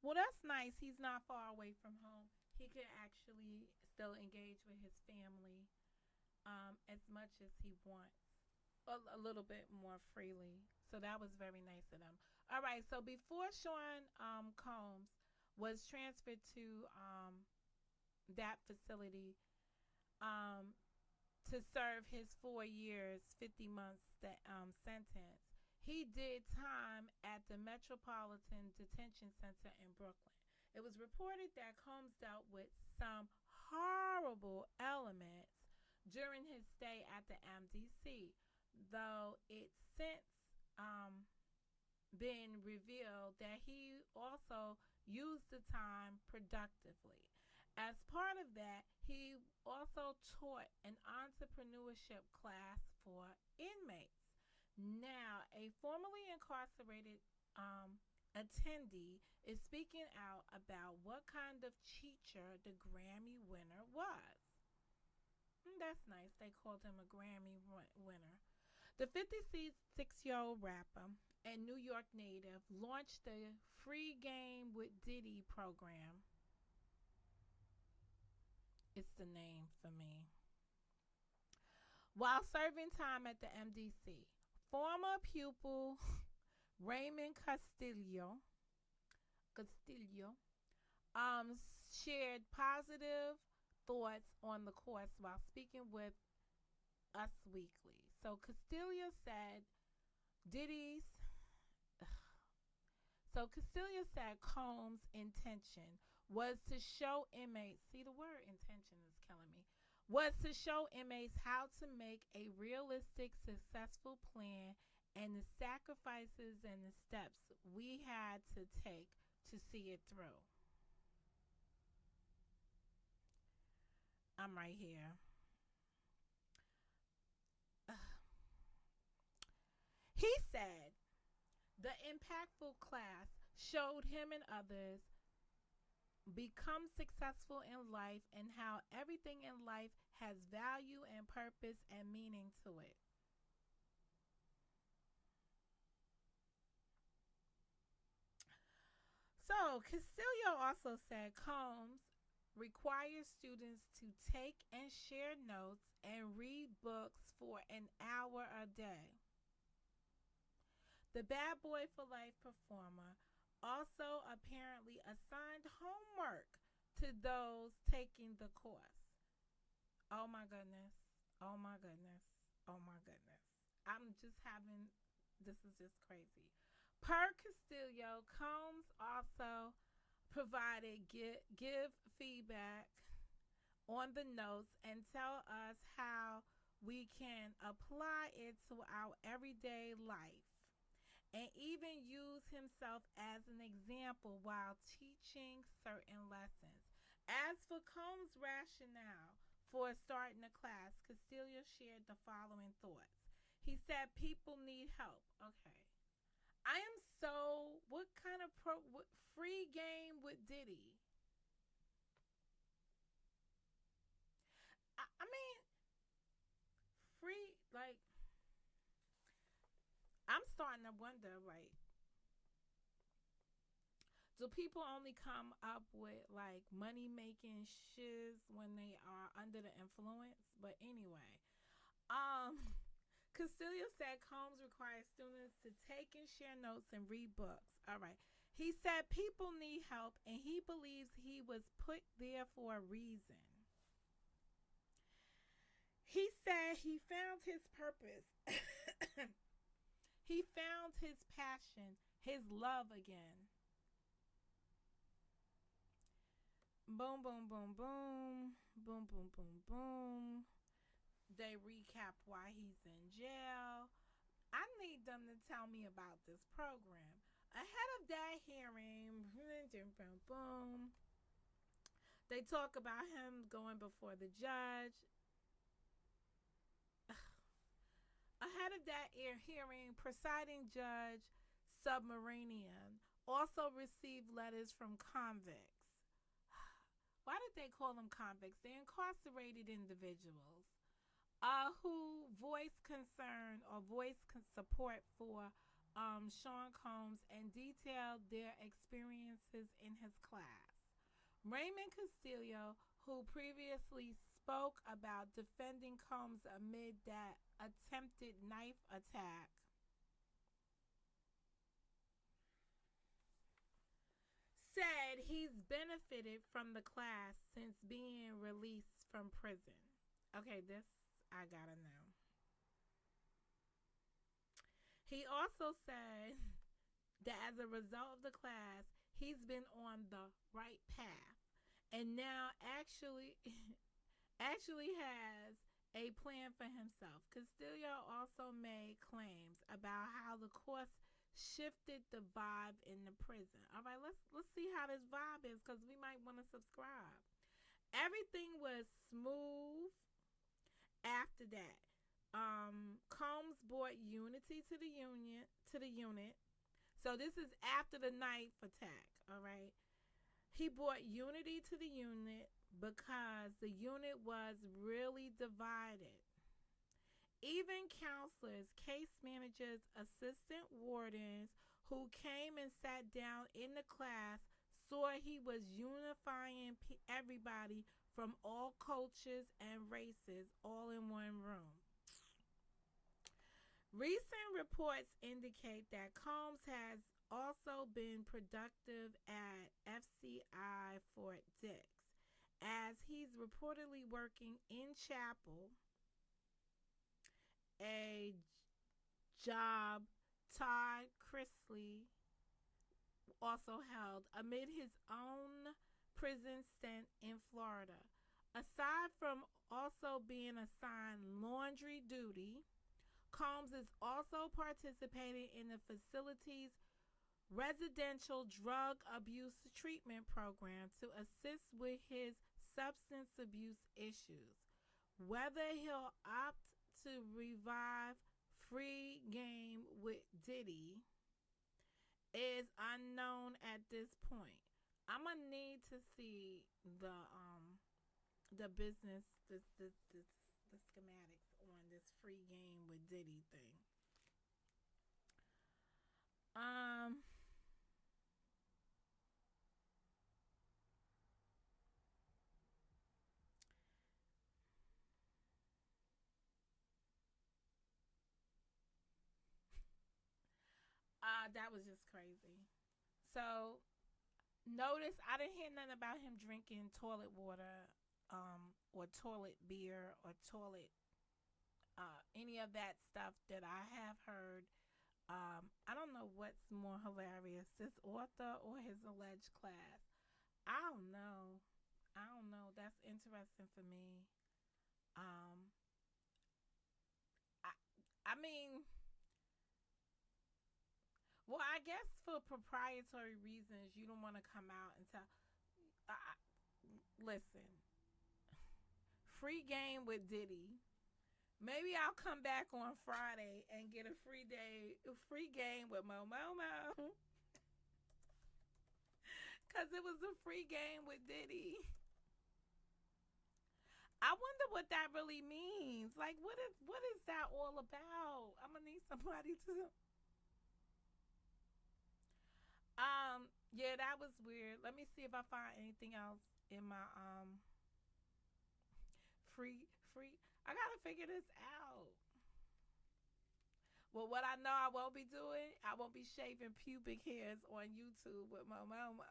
Well, that's nice. He's not far away from home. He can actually still engage with his family as much as he wants, a little bit more freely. So that was very nice of them. All right. So before Sean Combs was transferred to that facility um, to serve his 4 years, 50 months sentence, he did time at the Metropolitan Detention Center in Brooklyn. It was reported that Combs dealt with some horrible elements during his stay at the MDC, though it's since um, been revealed that he also used the time productively. As part of that, he also taught an entrepreneurship class for inmates. Now, a formerly incarcerated attendee is speaking out about what kind of teacher the Grammy winner was. That's nice. They called him a Grammy winner. The 56-year-old rapper and New York native launched the Free Game with Diddy program. It's the name for me. While serving time at the MDC, former pupil Raymond Castillo um, shared positive thoughts on the course while speaking with Us Weekly. So Castillo said Diddy's So Cecilia said Combs' intention was to show inmates, see the word intention is killing me, was to show inmates how to make a realistic, successful plan and the sacrifices and the steps we had to take to see it through. I'm right here. He said the impactful class showed him and others become successful in life and how everything in life has value and purpose and meaning to it. So, Casilio also said Combs requires students to take and share notes and read books for an hour a day. The Bad Boy for Life performer also apparently assigned homework to those taking the course. Oh my goodness. Oh my goodness. Oh my goodness. I'm just having, this is just crazy. Per Castillo, Combs also provided give feedback on the notes and tell us how we can apply it to our everyday life and even use himself as an example while teaching certain lessons. As for Combs' rationale for starting a class, Castillo shared the following thoughts. He said people need help. Okay. I am so, what kind of free game with Diddy? I mean, free, like, I'm starting to wonder, like, do people only come up with like money making shiz when they are under the influence? But anyway, um, Cecilia said Combs requires students to take and share notes and read books. All right. He said people need help and he believes he was put there for a reason. He said he found his purpose. He found his passion, his love again. Boom, boom, boom, boom. Boom, boom, boom, boom. They recap why he's in jail. I need them to tell me about this program. Ahead of that hearing, boom, boom, boom, they talk about him going before the judge. Ahead of that hearing, presiding judge Submarinian also received letters from convicts. Why did they call them convicts? They're incarcerated individuals who voiced concern or voiced support for Sean Combs and detailed their experiences in his class. Raymond Castillo, who previously spoke about defending Combs amid that attempted knife attack, said he's benefited from the class since being released from prison. Okay, this I gotta know. He also said that as a result of the class, he's been on the right path and now actually has a plan for himself. Castillo also made claims about how the course shifted the vibe in the prison. All right, let's see how this vibe is because we might want to subscribe. Everything was smooth after that. Combs brought unity to the unit. So this is after the knife attack, all right? He brought unity to the unit because the unit was really divided. Even counselors, case managers, assistant wardens who came and sat down in the class saw he was unifying everybody from all cultures and races all in one room. Recent reports indicate that Combs has also been productive at FCI Fort Dix, as he's reportedly working in chapel, a job Todd Chrisley also held amid his own prison stint in Florida. Aside from also being assigned laundry duty, Combs is also participating in the facility's residential drug abuse treatment program to assist with his substance abuse issues. Whether he'll opt to revive Free Game with Diddy is unknown at this point. I'm gonna need to see the business the schematics on this Free Game with Diddy thing. That was just crazy. So notice I didn't hear nothing about him drinking toilet water, or toilet beer, or toilet any of that stuff that I have heard. I don't know what's more hilarious, this author or his alleged class. I don't know. I don't know. That's interesting for me. Um, I, I mean, well, I guess for proprietary reasons, you don't want to come out and tell. Listen, Free Game with Diddy. Maybe I'll come back on Friday and get a free game with Momo. Cause it was a free game with Diddy. I wonder what that really means. Like, what is that all about? I'm gonna need somebody to. Yeah, that was weird. Let me see if I find anything else in my free. I gotta figure this out. Well, what I know I won't be doing, I won't be shaving pubic hairs on YouTube with my mama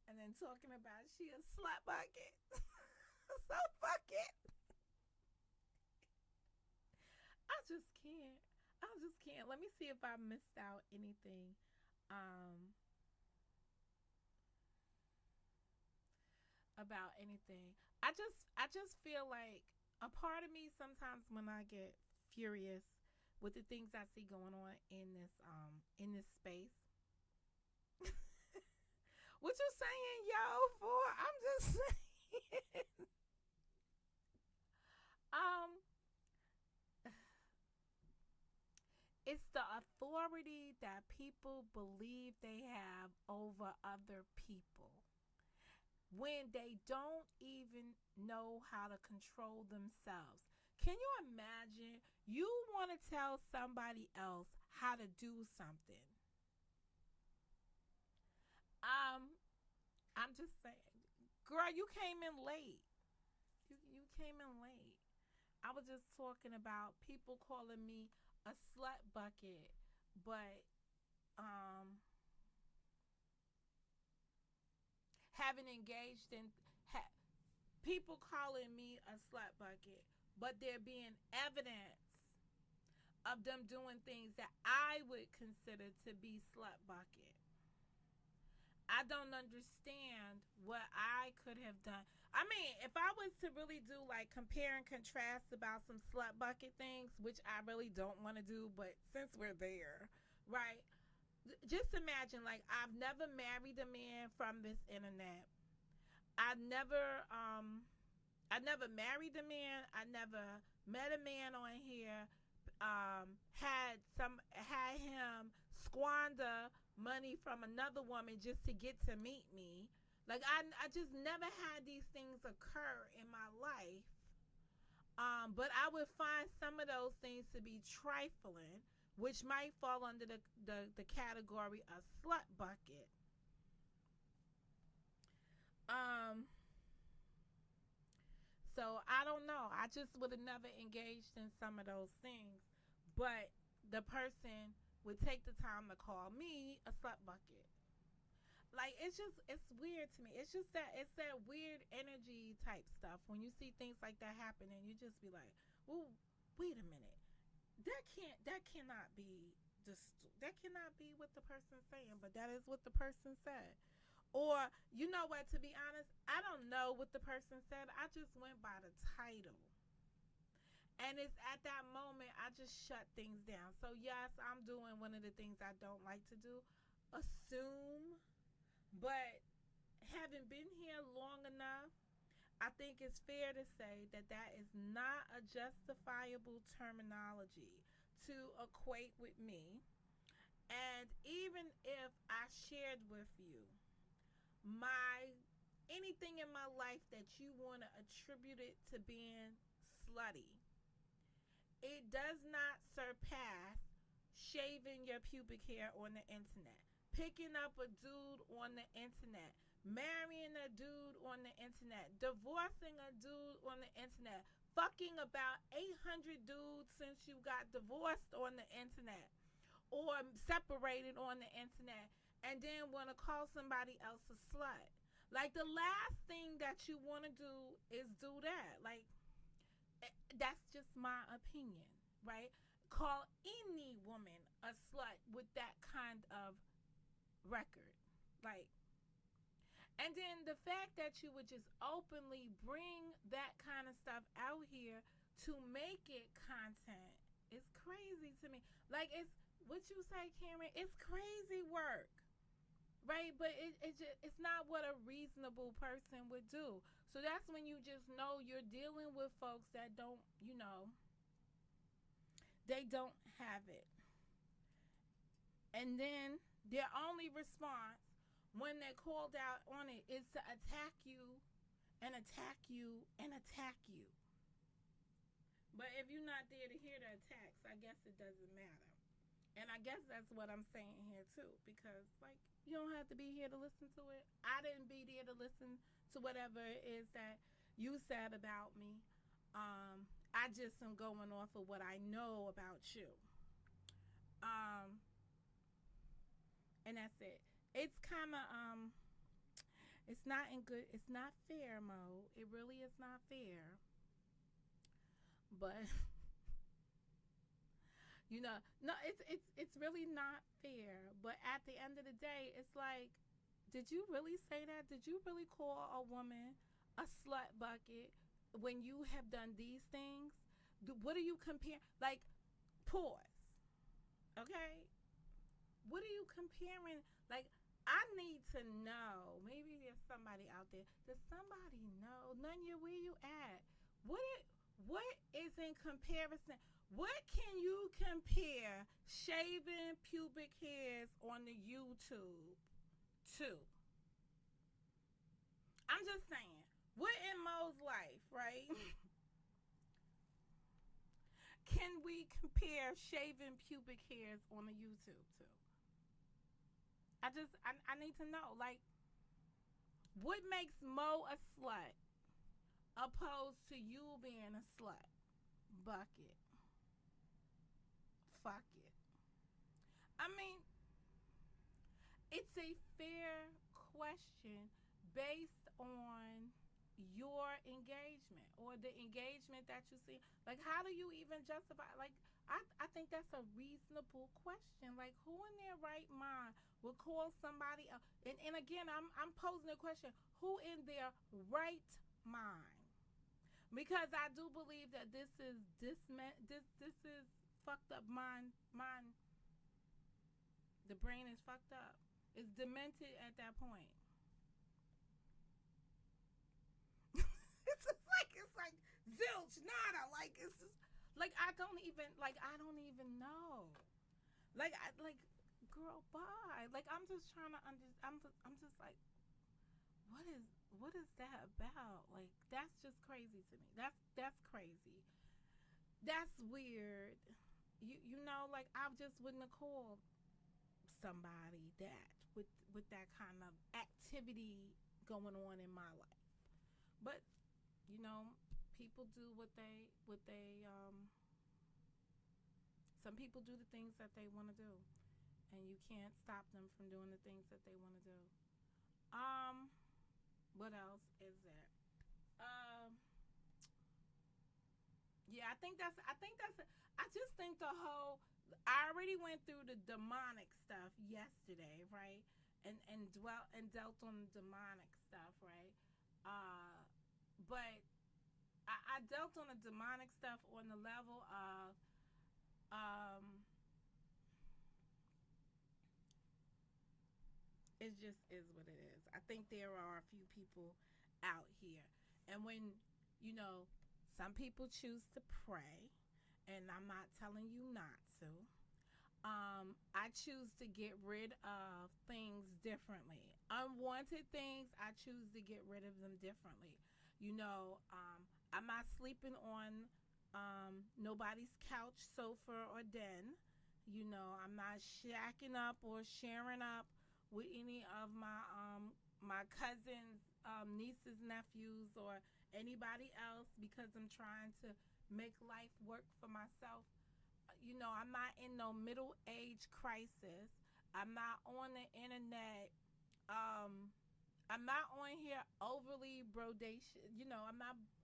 and then talking about she a slut bucket. So fuck it. I just can't. I just can't. Let me see if I missed out anything. Um, about anything. I just feel like a part of me sometimes when I get furious with the things I see going on in this space. What you saying, yo? For I'm just saying. um, it's the authority that people believe they have over other people when they don't even know how to control themselves. Can you imagine you want to tell somebody else how to do something? Um, I'm just saying, girl, you came in late. You came in late. I was just talking about people calling me a slut bucket, but um, having engaged in ha- people calling me a slut bucket, but there being evidence of them doing things that I would consider to be slut bucket. I don't understand what I could have done. I mean, if I was to really do like compare and contrast about some slut bucket things, which I really don't want to do, but since we're there, right? Just imagine like I've never married a man from this internet. I never I never married a man. I never met a man on here. Had him squander money from another woman just to get to meet me. Like I just never had these things occur in my life. But I would find some of those things to be trifling, which might fall under the category of slut bucket. Um, So I don't know. I just would have never engaged in some of those things. But the person would take the time to call me a slut bucket. Like it's weird to me. It's that weird energy type stuff. When you see things like that happen and you just be like, well, wait a minute. That cannot be that cannot be what the person's saying, but that is what the person said. Or, you know what, to be honest, I don't know what the person said. I just went by the title. And it's at that moment I just shut things down. So, yes, I'm doing one of the things I don't like to do, assume. But having been here long enough, I think it's fair to say that that is not a justifiable terminology to equate with me. And even if I shared with you my anything in my life that you want to attribute it to being slutty, it does not surpass shaving your pubic hair on the internet, picking up a dude on the internet, marrying a dude on the internet, divorcing a dude on the internet, fucking about 800 dudes since you got divorced on the internet or separated on the internet, and then want to call somebody else a slut. Like the last thing that you want to do is do that. Like that's just my opinion, right? Call any woman a slut with that kind of record. Like, and then the fact that you would just openly bring that kind of stuff out here to make it content is crazy to me. Like, it's what you say, Cameron. It's crazy work, right? But it's not what a reasonable person would do. So that's when you just know you're dealing with folks that don't, they don't have it. And then their only response when they're called out on it is to attack you and attack you and attack you. But if you're not there to hear the attacks, I guess it doesn't matter. And I guess that's what I'm saying here too, because like you don't have to be here to listen to it. I didn't be there to listen to whatever it is that you said about me. I just am going off of what I know about you. Um, and that's it. It's kind of it's not in good. It's not fair mode. It really is not fair. But no, it's really not fair. But at the end of the day, it's like, did you really say that? Did you really call a woman a slut bucket when you have done these things? What are you comparing? Like, pause. Okay, what are you comparing? Like, I need to know. Maybe there's somebody out there. Does somebody know? Nunya, where you at? What it, what is in comparison? What can you compare shaving pubic hairs on the YouTube to? I'm just saying. What in Mo's life, right? Can we compare shaving pubic hairs on the YouTube to? I need to know. Like, what makes Mo a slut opposed to you being a slut? Bucket. Fuck it. I mean, it's a fair question based on your engagement or the engagement that you see. Like, how do you even justify? Like, I think that's a reasonable question. Like, who in their right mind would call somebody else? And again, I'm posing a question: who in their right mind? Because I do believe that this is fucked up mind. The brain is fucked up. It's demented at that point. It's like zilch nada. Like, it's just like I don't even know. Like, girl, bye. Like, I'm just trying to understand. I'm just like, what is what is that about? Like, that's just crazy to me. That's crazy. That's weird. Like, I just wouldn't have called somebody that with that kind of activity going on in my life. But you know, people do what they some people do the things that they want to do, and you can't stop them from doing the things that they want to do. Um, what else is there? Um, yeah, I just think the whole. I already went through the demonic stuff yesterday, right? And dealt on the demonic stuff, right? Uh, but I dealt on the demonic stuff on the level of um, it just is what it is. I think there are a few people out here, and when you know, some people choose to pray, and I'm not telling you not to. I choose to get rid of things differently. Unwanted things, I choose to get rid of them differently. I'm not sleeping on nobody's couch, sofa, or den. I'm not shacking up or sharing up with any of my cousins, nieces, nephews, or anybody else because I'm trying to make life work for myself. I'm not in no middle age crisis. I'm not on the internet. Um, I'm not on here overly brodation.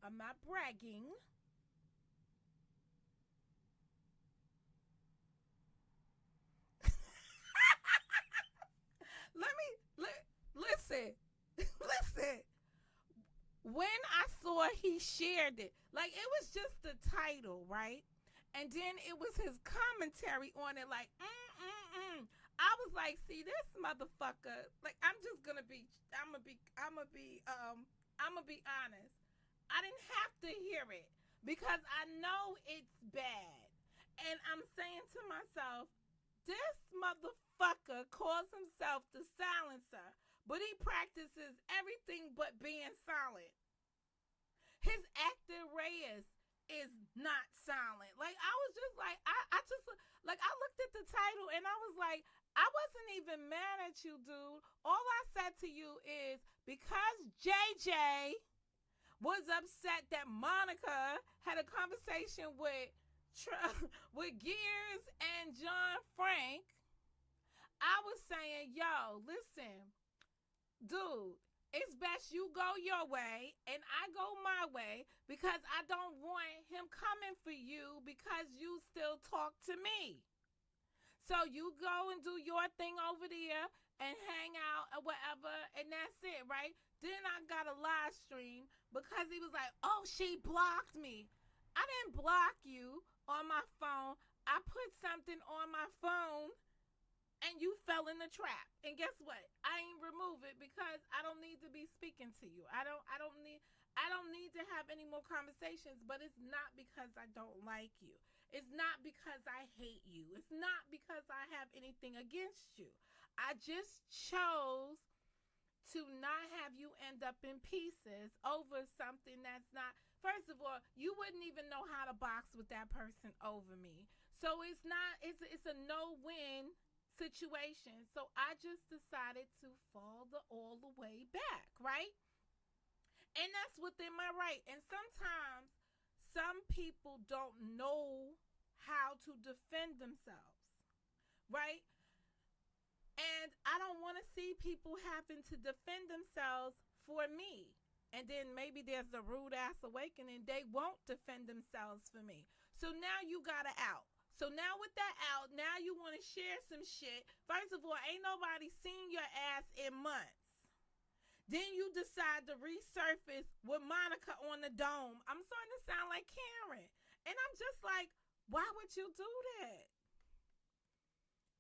I'm not bragging. Let me listen. Listen. When I saw he shared it, like, it was just the title, right? And then it was his commentary on it, like, I was like, see, this motherfucker, like, I'm gonna be honest. I didn't have to hear it because I know it's bad. And I'm saying to myself, this motherfucker calls himself the silencer, but he practices everything but being silent. His actor Reyes is not silent. Like, I was just like, I just like, I looked at the title and I was like, I wasn't even mad at you, dude. All I said to you is because JJ was upset that Monica had a conversation with with Gears and John Frank, I was saying, yo, listen, dude, it's best you go your way and I go my way because I don't want him coming for you because you still talk to me. So you go and do your thing over there and hang out or whatever, and that's it, right? Then I got a live stream because he was like, oh, she blocked me. I didn't block you on my phone. I put something on my phone and you fell in the trap. And guess what? I ain't remove it because I don't need to be speaking to you. I don't need to have any more conversations, but it's not because I don't like you. It's not because I hate you. It's not because I have anything against you. I just chose to not have you end up in pieces over something that's not. First of all, you wouldn't even know how to box with that person over me. So it's a no-win situation. So I just decided to fall all the way back, right? And that's within my right. And sometimes some people don't know how to defend themselves, right? And I don't want to see people having to defend themselves for me. And then maybe there's a rude ass awakening. They won't defend themselves for me. So now you got to out. So now with that out, now you want to share some shit. First of all, ain't nobody seen your ass in months. Then you decide to resurface with Monica on the dome. I'm starting to sound like Karen. And I'm just like, why would you do that?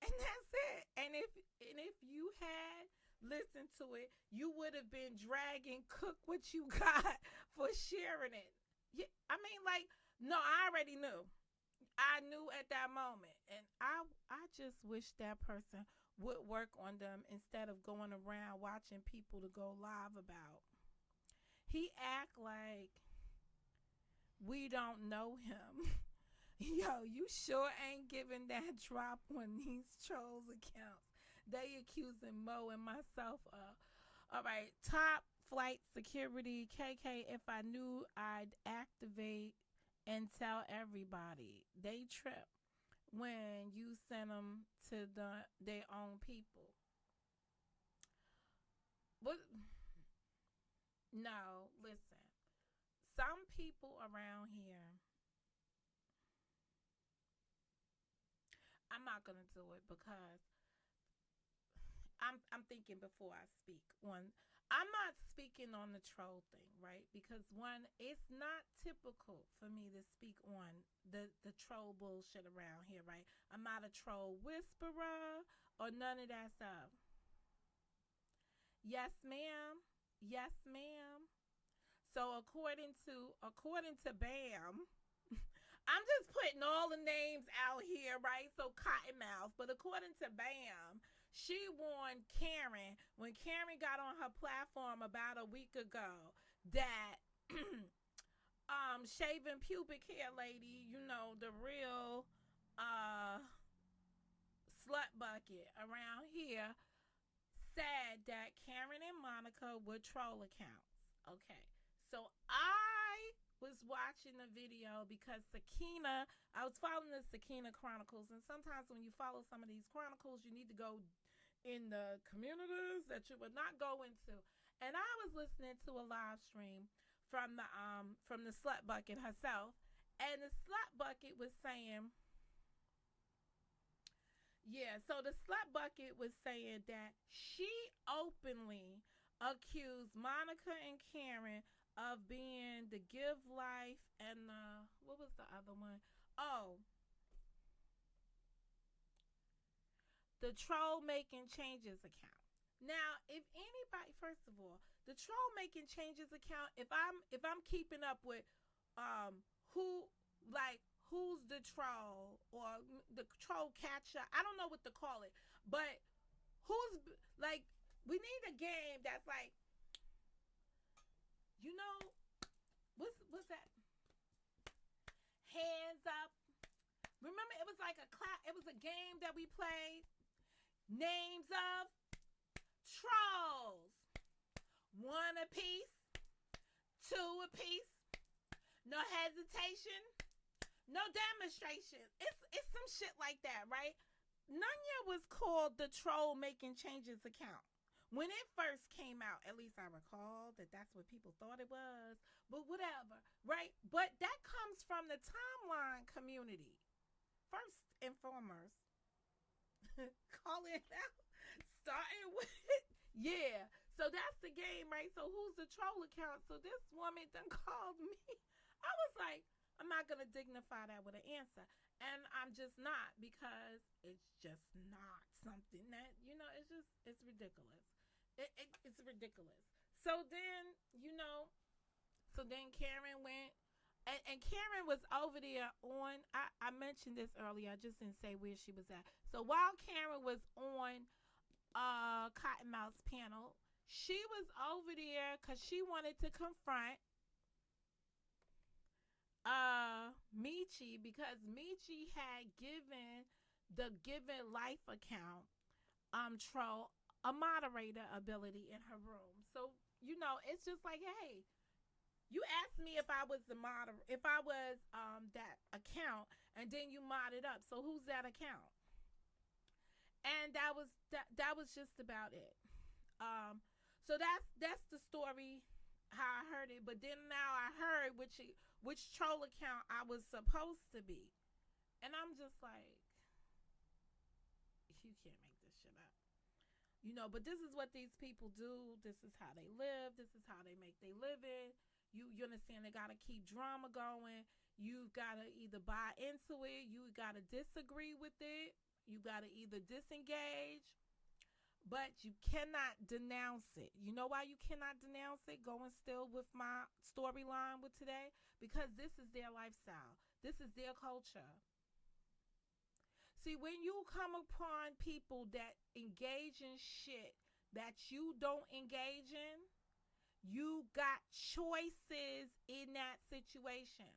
And that's it. And if you had listened to it, you would have been dragging cook what you got for sharing it. Yeah, I mean, like, no, I already knew. I knew at that moment. And I just wish that person would work on them instead of going around watching people to go live about. He act like we don't know him. Yo, you sure ain't giving that drop on these trolls accounts. They accusing Mo and myself of. All right, top flight security, KK, if I knew I'd activate and tell everybody. They trip when you send them to their own people. What? No, listen. Some people around here, I'm not gonna do it because I'm thinking before I speak. One, I'm not speaking on the troll thing, right? Because one, it's not typical for me to speak on the troll bullshit around here, right? I'm not a troll whisperer or none of that stuff. Yes, ma'am. Yes, ma'am. So according to Bam, I'm just putting all the names out here, right? So Cottonmouth. But according to Bam, she warned Karen when Karen got on her platform about a week ago that shaving pubic hair lady, you know, the real slut bucket around here, said that Karen and Monica would troll accounts. Okay. So I was watching the video because Sakina, I was following the Sakina Chronicles, and sometimes when you follow some of these chronicles, you need to go in the communities that you would not go into. And I was listening to a live stream from the slut bucket herself, and the slut bucket was saying, yeah, so the slut bucket was saying that she openly accused Monica and Karen of being the Give Life and what was the other one? Oh, the Troll Making Changes account. Now, if anybody, first of all, the Troll Making Changes account, if I'm keeping up with who, like, who's the troll or the troll catcher, I don't know what to call it, but who's, like, we need a game that's like, you know, what's that? Hands up. Remember, it was like it was a game that we played. Names of trolls. One apiece, two apiece. No hesitation, No demonstration. It's some shit like that, right? Nunya was called the troll making changes account. When it first came out, at least I recall that that's what people thought it was, but whatever, right? But that comes from the timeline community. First and foremost, call it out. Starting with yeah. So that's the game, right? So who's the troll account? So this woman done called me. I was like, I'm not gonna dignify that with an answer. And I'm just not because it's just not something that, it's ridiculous. It's ridiculous. So then, so then Karen went and Karen was over there on I mentioned this earlier, I just didn't say where she was at. So while Karen was on Cottonmouth's panel, she was over there because she wanted to confront Michi because Michi had given the Given Life account troll a moderator ability in her room. So, it's just like, hey, you asked me if I was the moderator, if I was that account, and then you modded up. So who's that account? And that was just about it. Um, so that's the story how I heard it. But then now I heard which troll account I was supposed to be, and I'm just like, you can't make this shit up. But this is what these people do. This is how they live. This is how they make their living. You understand? They gotta keep drama going. You gotta either buy into it. You gotta disagree with it. You gotta either disengage, but you cannot denounce it. You know why you cannot denounce it? Going still with my storyline with today, because this is their lifestyle. This is their culture. See, when you come upon people that engage in shit that you don't engage in, you got choices in that situation.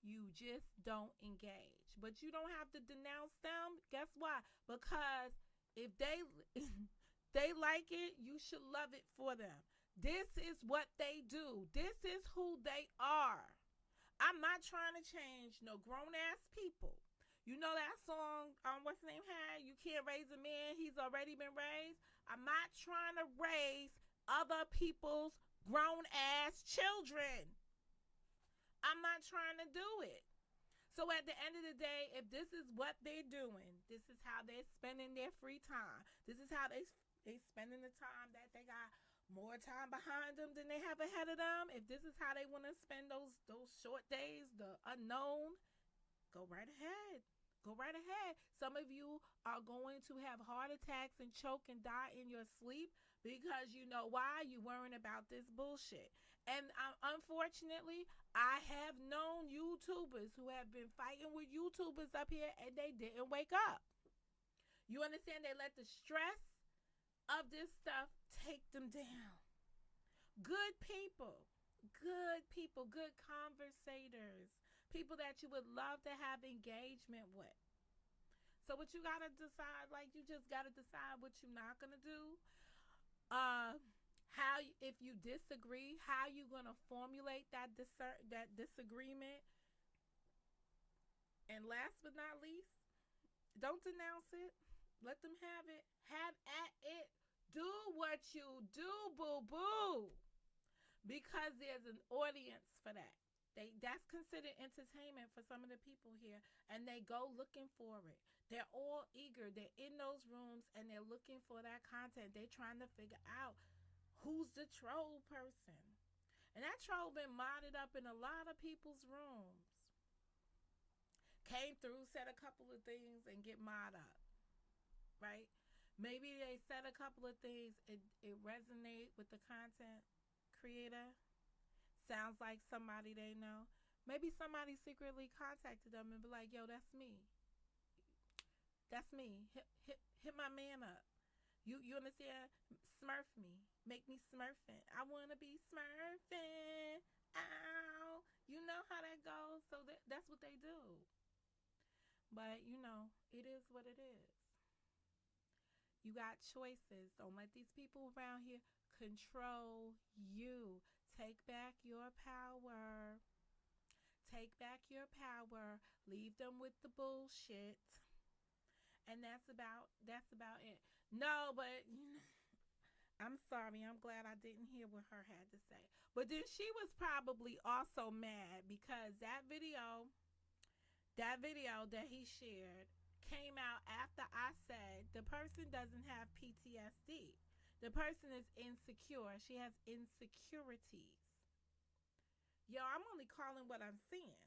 You just don't engage. But you don't have to denounce them. Guess why? Because if they they like it, you should love it for them. This is what they do. This is who they are. I'm not trying to change no grown ass people. You know that song, what's the name had? You can't raise a man, he's already been raised. I'm not trying to raise other people's grown ass children. I'm not trying to do it. So at the end of the day, if this is what they're doing, this is how they're spending their free time. This is how they spending the time that they got more time behind them than they have ahead of them. If this is how they want to spend those short days, the unknown, go right ahead. Go right ahead. Some of you are going to have heart attacks and choke and die in your sleep because you know why? You worrying about this bullshit. And unfortunately, I have known YouTubers who have been fighting with YouTubers up here and they didn't wake up. You understand? They let the stress of this stuff take them down. Good people, good conversators, people that you would love to have engagement with. So what you gotta decide, like you just gotta decide what you're not gonna do. How if you disagree, how you gonna formulate that disagreement. And last but not least, don't denounce it. Let them have it. Have at it. Do what you do, boo boo. Because there's an audience for that. That's considered entertainment for some of the people here, and they go looking for it. They're all eager. They're in those rooms and they're looking for that content. They're trying to figure out who's the troll person. And that troll been modded up in a lot of people's rooms. Came through, said a couple of things, and get mod up. Right? Maybe they said a couple of things, it resonate with the content creator. Sounds like somebody they know. Maybe somebody secretly contacted them and be like, yo, that's me. That's me. Hit my man up. You understand? Smurf me. Make me smurfing. I want to be smurfing. Ow. You know how that goes. So that's what they do. But, it is what it is. You got choices. Don't let these people around here control you. Take back your power. take back your power, leave them with the bullshit, and that's about it. No, but I'm sorry. I'm glad I didn't hear what her had to say. But then she was probably also mad because that video that he shared came out after I said the person doesn't have PTSD. The person is insecure. She has insecurities. Yo, I'm only calling what I'm seeing.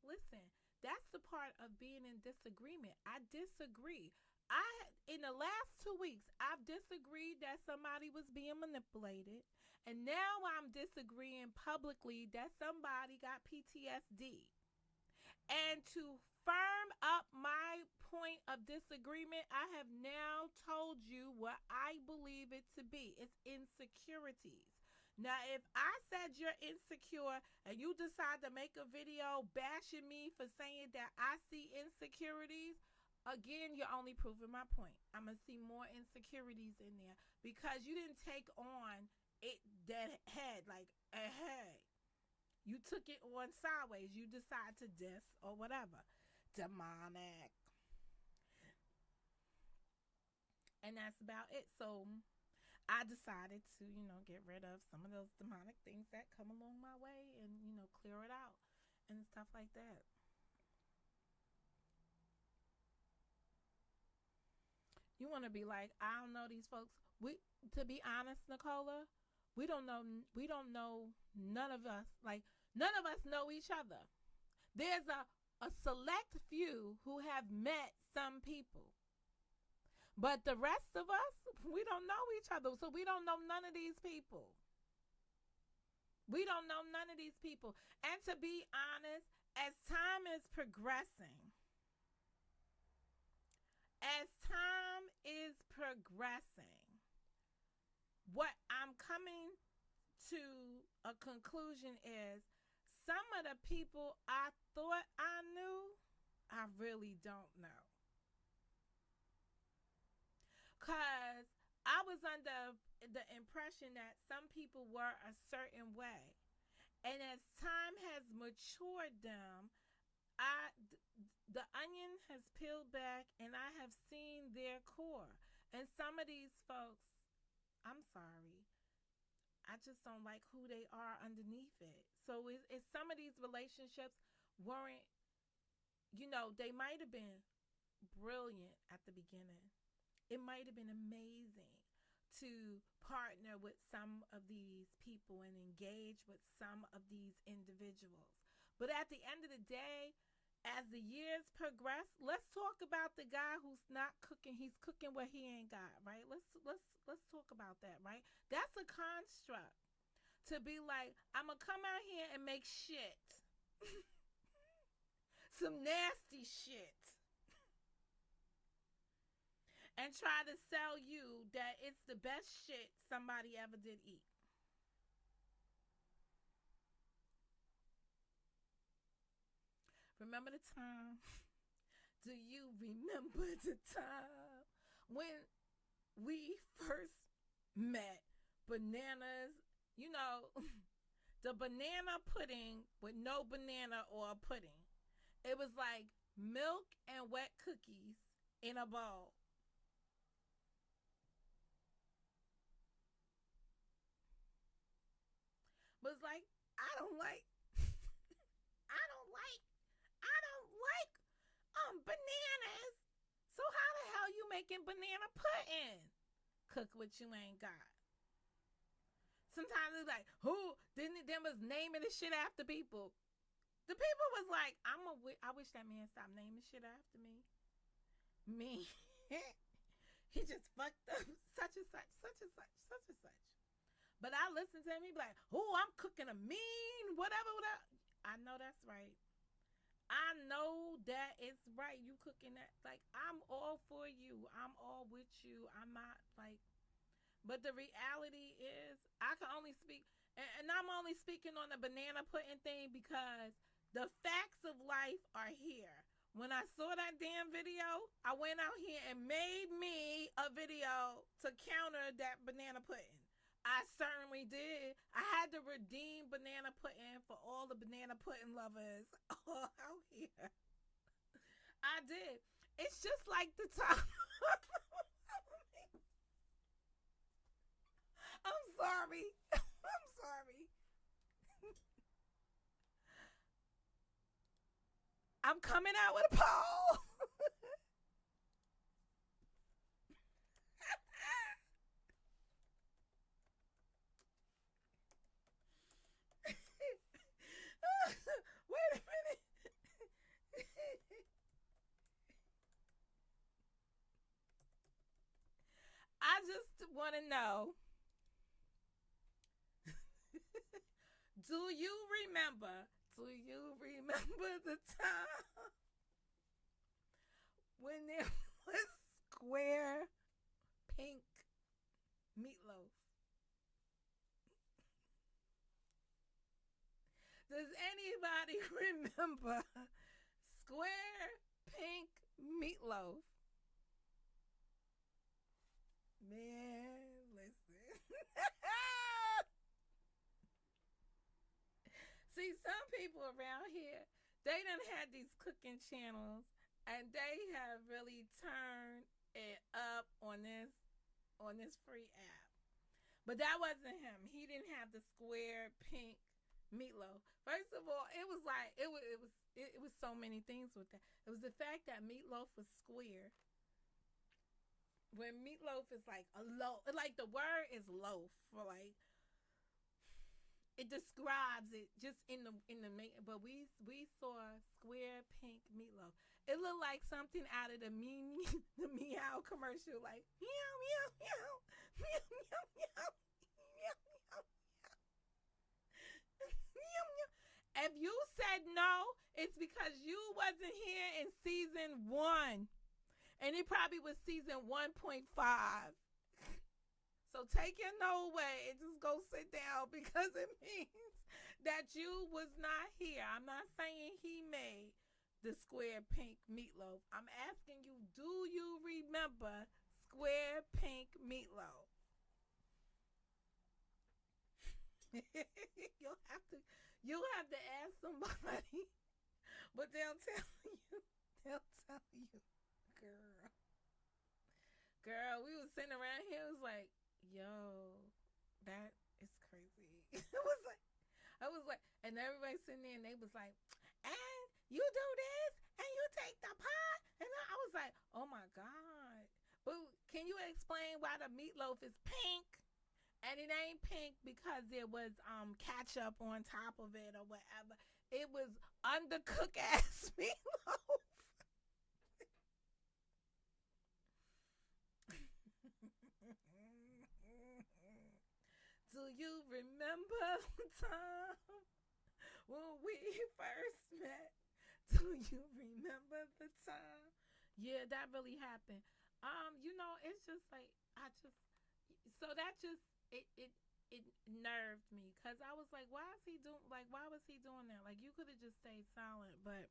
Listen, that's the part of being in disagreement. I disagree. In the last 2 weeks, I've disagreed that somebody was being manipulated, and now I'm disagreeing publicly that somebody got PTSD. And to firm up my point of disagreement, I have now told you what I believe it to be. It's insecurities. Now, if I said you're insecure and you decide to make a video bashing me for saying that I see insecurities, again, you're only proving my point. I'm going to see more insecurities in there because you didn't take on it that head, like, hey, you took it on sideways. You decide to diss or whatever. Demonic. And that's about it. So I decided to, get rid of some of those demonic things that come along my way and, clear it out and stuff like that. You want to be like, I don't know these folks. To be honest, Nicola, we don't know none of us. Like, none of us know each other. There's a select few who have met some people. But the rest of us, we don't know each other. So we don't know none of these people. We don't know none of these people. And to be honest, as time is progressing, what I'm coming to a conclusion is some of the people I thought I knew, I really don't know. Because I was under the impression that some people were a certain way. And as time has matured them, the onion has peeled back and I have seen their core. And some of these folks, I'm sorry, I just don't like who they are underneath it. So it's some of these relationships weren't, they might have been brilliant at the beginning. It might have been amazing to partner with some of these people and engage with some of these individuals. But at the end of the day, as the years progress, let's talk about the guy who's not cooking. He's cooking what he ain't got, right? Let's talk about that, right? That's a construct to be like, I'm gonna come out here and make shit, some nasty shit, and try to sell you that it's the best shit somebody ever did eat. Remember the time? Do you remember the time when we first met? Bananas, the banana pudding with no banana or pudding. It was like milk and wet cookies in a bowl. But it's like, I don't like, I don't like, I don't like bananas. So how the hell you making banana pudding? Cook what you ain't got. Sometimes it's like, who? Then was naming the shit after people. The people was like, I wish that man stopped naming shit after me. Me. He just fucked up such and such, such and such, such and such. But I listen to him, he be like, oh, I'm cooking a mean, whatever. I know that's right. I know that it's right. You cooking that. Like, I'm all for you. I'm all with you. I'm not like, but the reality is, I can only speak, and I'm only speaking on the banana pudding thing because the facts of life are here. When I saw that damn video, I went out here and made me a video to counter that banana pudding. I certainly did. I had to redeem banana pudding for all the banana pudding lovers out here. I did. It's just like the time. I'm sorry. I'm sorry. I'm coming out with a poll. Wait a minute. I just want to know, do you remember? Do you remember the time when there was square pink meatloaf? Does anybody remember square pink meatloaf? Man, listen. See, some people around here, they done had these cooking channels and they have really turned it up on this free app. But that wasn't him. He didn't have the square pink meatloaf. First of all, it was so many things with that. It was the fact that meatloaf was square. When meatloaf is like a loaf, like the word is loaf for like it describes it just in the but we saw square pink meatloaf. It looked like something out of the the meow commercial, like meow meow meow meow meow meow meow meow meow meow. If you said no, it's because you wasn't here in season one, and it probably was season 1.5. So take your no away and just go sit down because it means that you was not here. I'm not saying he made the square pink meatloaf. I'm asking you, do you remember square pink meatloaf? you'll have to you'll have to ask somebody, but they'll tell you. They'll tell you, girl. Girl, we was sitting around here. It was like, yo, that is crazy. I was like, and everybody sitting there, and they was like, and you do this, and you take the pot, and I was like, oh my god. But can you explain why the meatloaf is pink? And it ain't pink because there was ketchup on top of it or whatever. It was undercooked ass meatloaf. Do you remember the time when we first met? Do you remember the time? Yeah, that really happened. It's just like I just so that just it nerved me because I was like, why was he doing that? Like you could have just stayed silent, but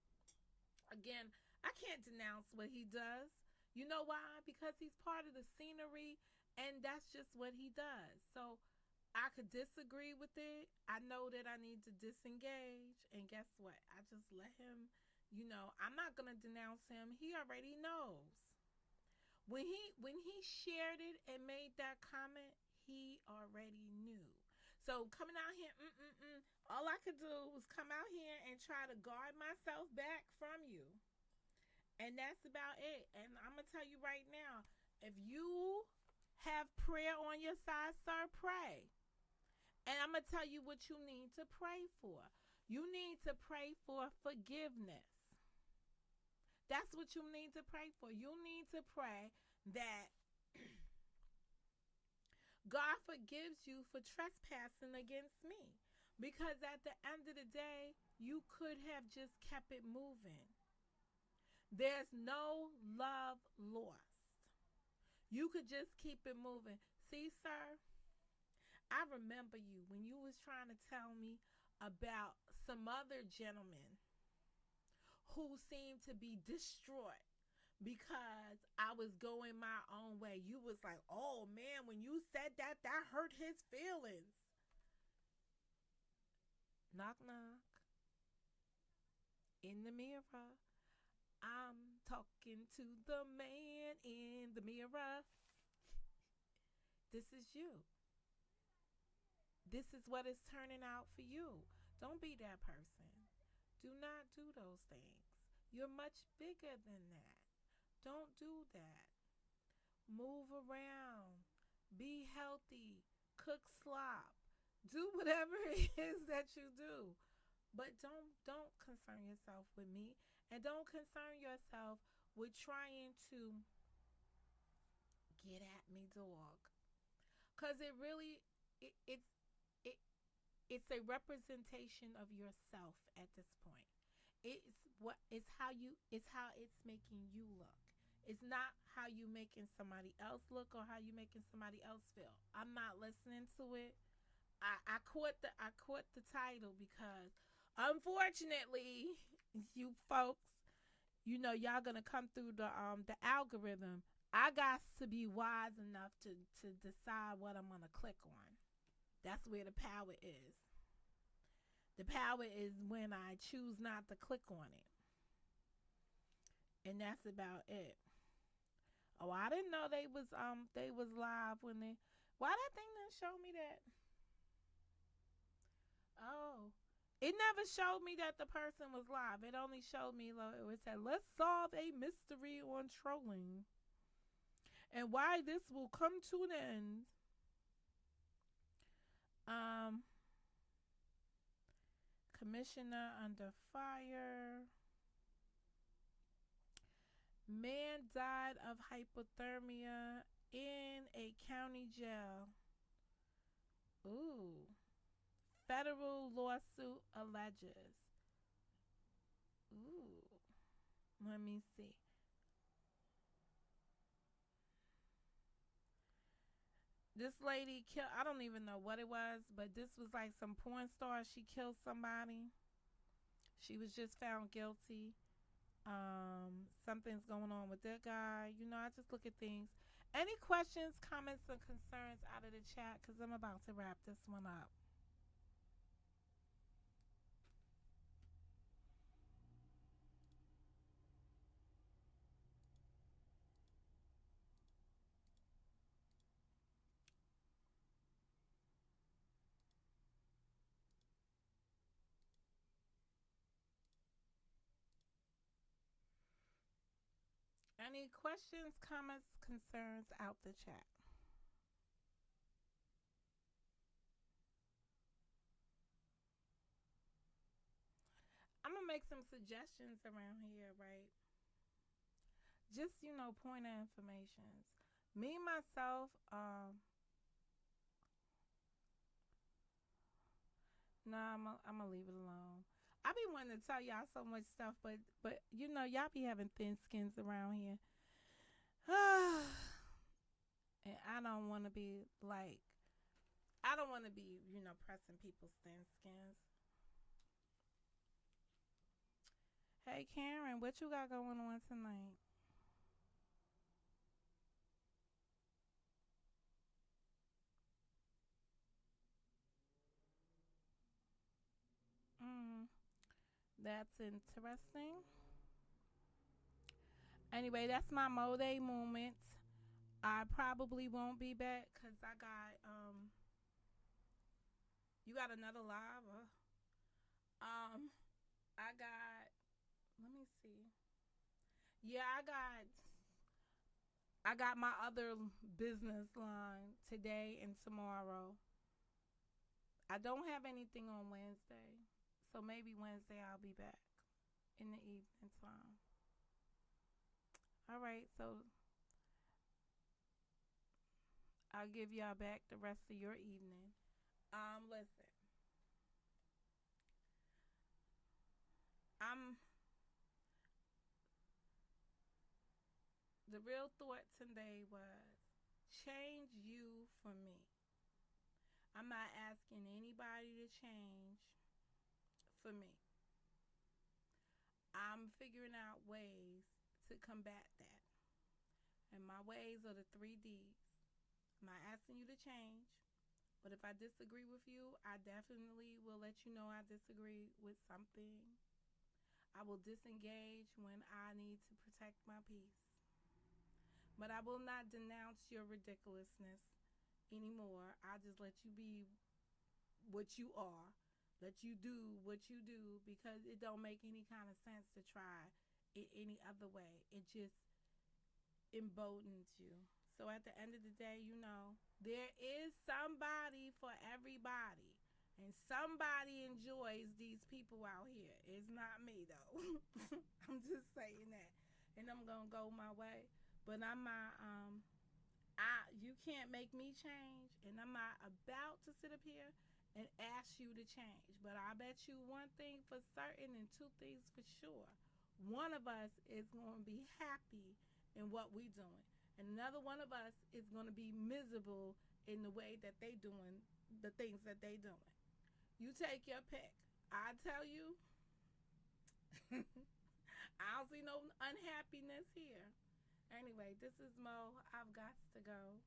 again, I can't denounce what he does. You know why? Because he's part of the scenery and that's just what he does. So I could disagree with it. I know that I need to disengage. And guess what? I just let him, I'm not going to denounce him. He already knows. When he shared it and made that comment, he already knew. So coming out here, all I could do was come out here and try to guard myself back from you. And that's about it. And I'm going to tell you right now, if you have prayer on your side, sir, pray. And I'm going to tell you what you need to pray for. You need to pray for forgiveness. That's what you need to pray for. You need to pray that God forgives you for trespassing against me. Because at the end of the day, you could have just kept it moving. There's no love lost. You could just keep it moving. See, sir, I remember you when you was trying to tell me about some other gentleman who seemed to be distraught because I was going my own way. You was like, "Oh man, when you said that, that hurt his feelings." Knock knock in the mirror. I'm talking to the man in the mirror. This is you. This is what is turning out for you. Don't be that person. Do not do those things. You're much bigger than that. Don't do that. Move around. Be healthy. Cook slop. Do whatever it is that you do. But don't concern yourself with me, and don't concern yourself with trying to get at me, dog. Cause it really it it's a representation of yourself at this point. It's how it's making you look. It's not how you making somebody else look or how you making somebody else feel. I'm not listening to it. I caught the title because unfortunately you folks, y'all gonna come through the algorithm. I got to be wise enough to decide what I'm gonna click on. That's where the power is. The power is when I choose not to click on it. And that's about it. Oh, I didn't know they was live when they why that thing didn't show me that? Oh. It never showed me that the person was live. It only showed me it said, "Let's solve a mystery on trolling and why this will come to an end." Um Commissioner under fire. Man died of hypothermia in a county jail. Ooh. Federal lawsuit alleges. Ooh. Let me see. This lady killed, I don't even know what it was, but this was like some porn star. She killed somebody. She was just found guilty. Something's going on with that guy. I just look at things. Any questions, comments, or concerns out of the chat? Because I'm about to wrap this one up. Any questions, comments, concerns out the chat? I'm going to make some suggestions around here, right? Just, point of informations. Me, myself, nah, I'm gonna leave it alone. I be wanting to tell y'all so much stuff, but y'all be having thin skins around here. And I don't want to be like, I don't want to be, pressing people's thin skins. Hey, Karen, what you got going on tonight? Mm, that's interesting. Anyway, that's my Mo Day moment. I probably won't be back because I got you got another live. I got. Let me see. Yeah, I got my other business line today and tomorrow. I don't have anything on Wednesday, so maybe Wednesday I'll be back in the evening time. All right, so I'll give y'all back the rest of your evening. Listen, I'm the real thought today was change you for me. I'm not asking anybody to change for me. I'm figuring out ways to combat that. And my ways are the 3 Ds. I'm not asking you to change, but if I disagree with you, I definitely will let you know I disagree with something. I will disengage when I need to protect my peace. But I will not denounce your ridiculousness anymore. I'll just let you be what you are. Let you do what you do because it don't make any kind of sense to try it any other way. It just emboldens you. So at the end of the day, there is somebody for everybody. And somebody enjoys these people out here. It's not me though. I'm just saying that. And I'm gonna go my way. But I'm not you can't make me change, and I'm not about to sit up here and ask you to change. But I bet you one thing for certain and two things for sure. One of us is going to be happy in what we're doing, and another one of us is going to be miserable in the way that they doing the things that they doing. You take your pick. I tell you, I don't see no unhappiness here. Anyway, this is Mo. I've got to go.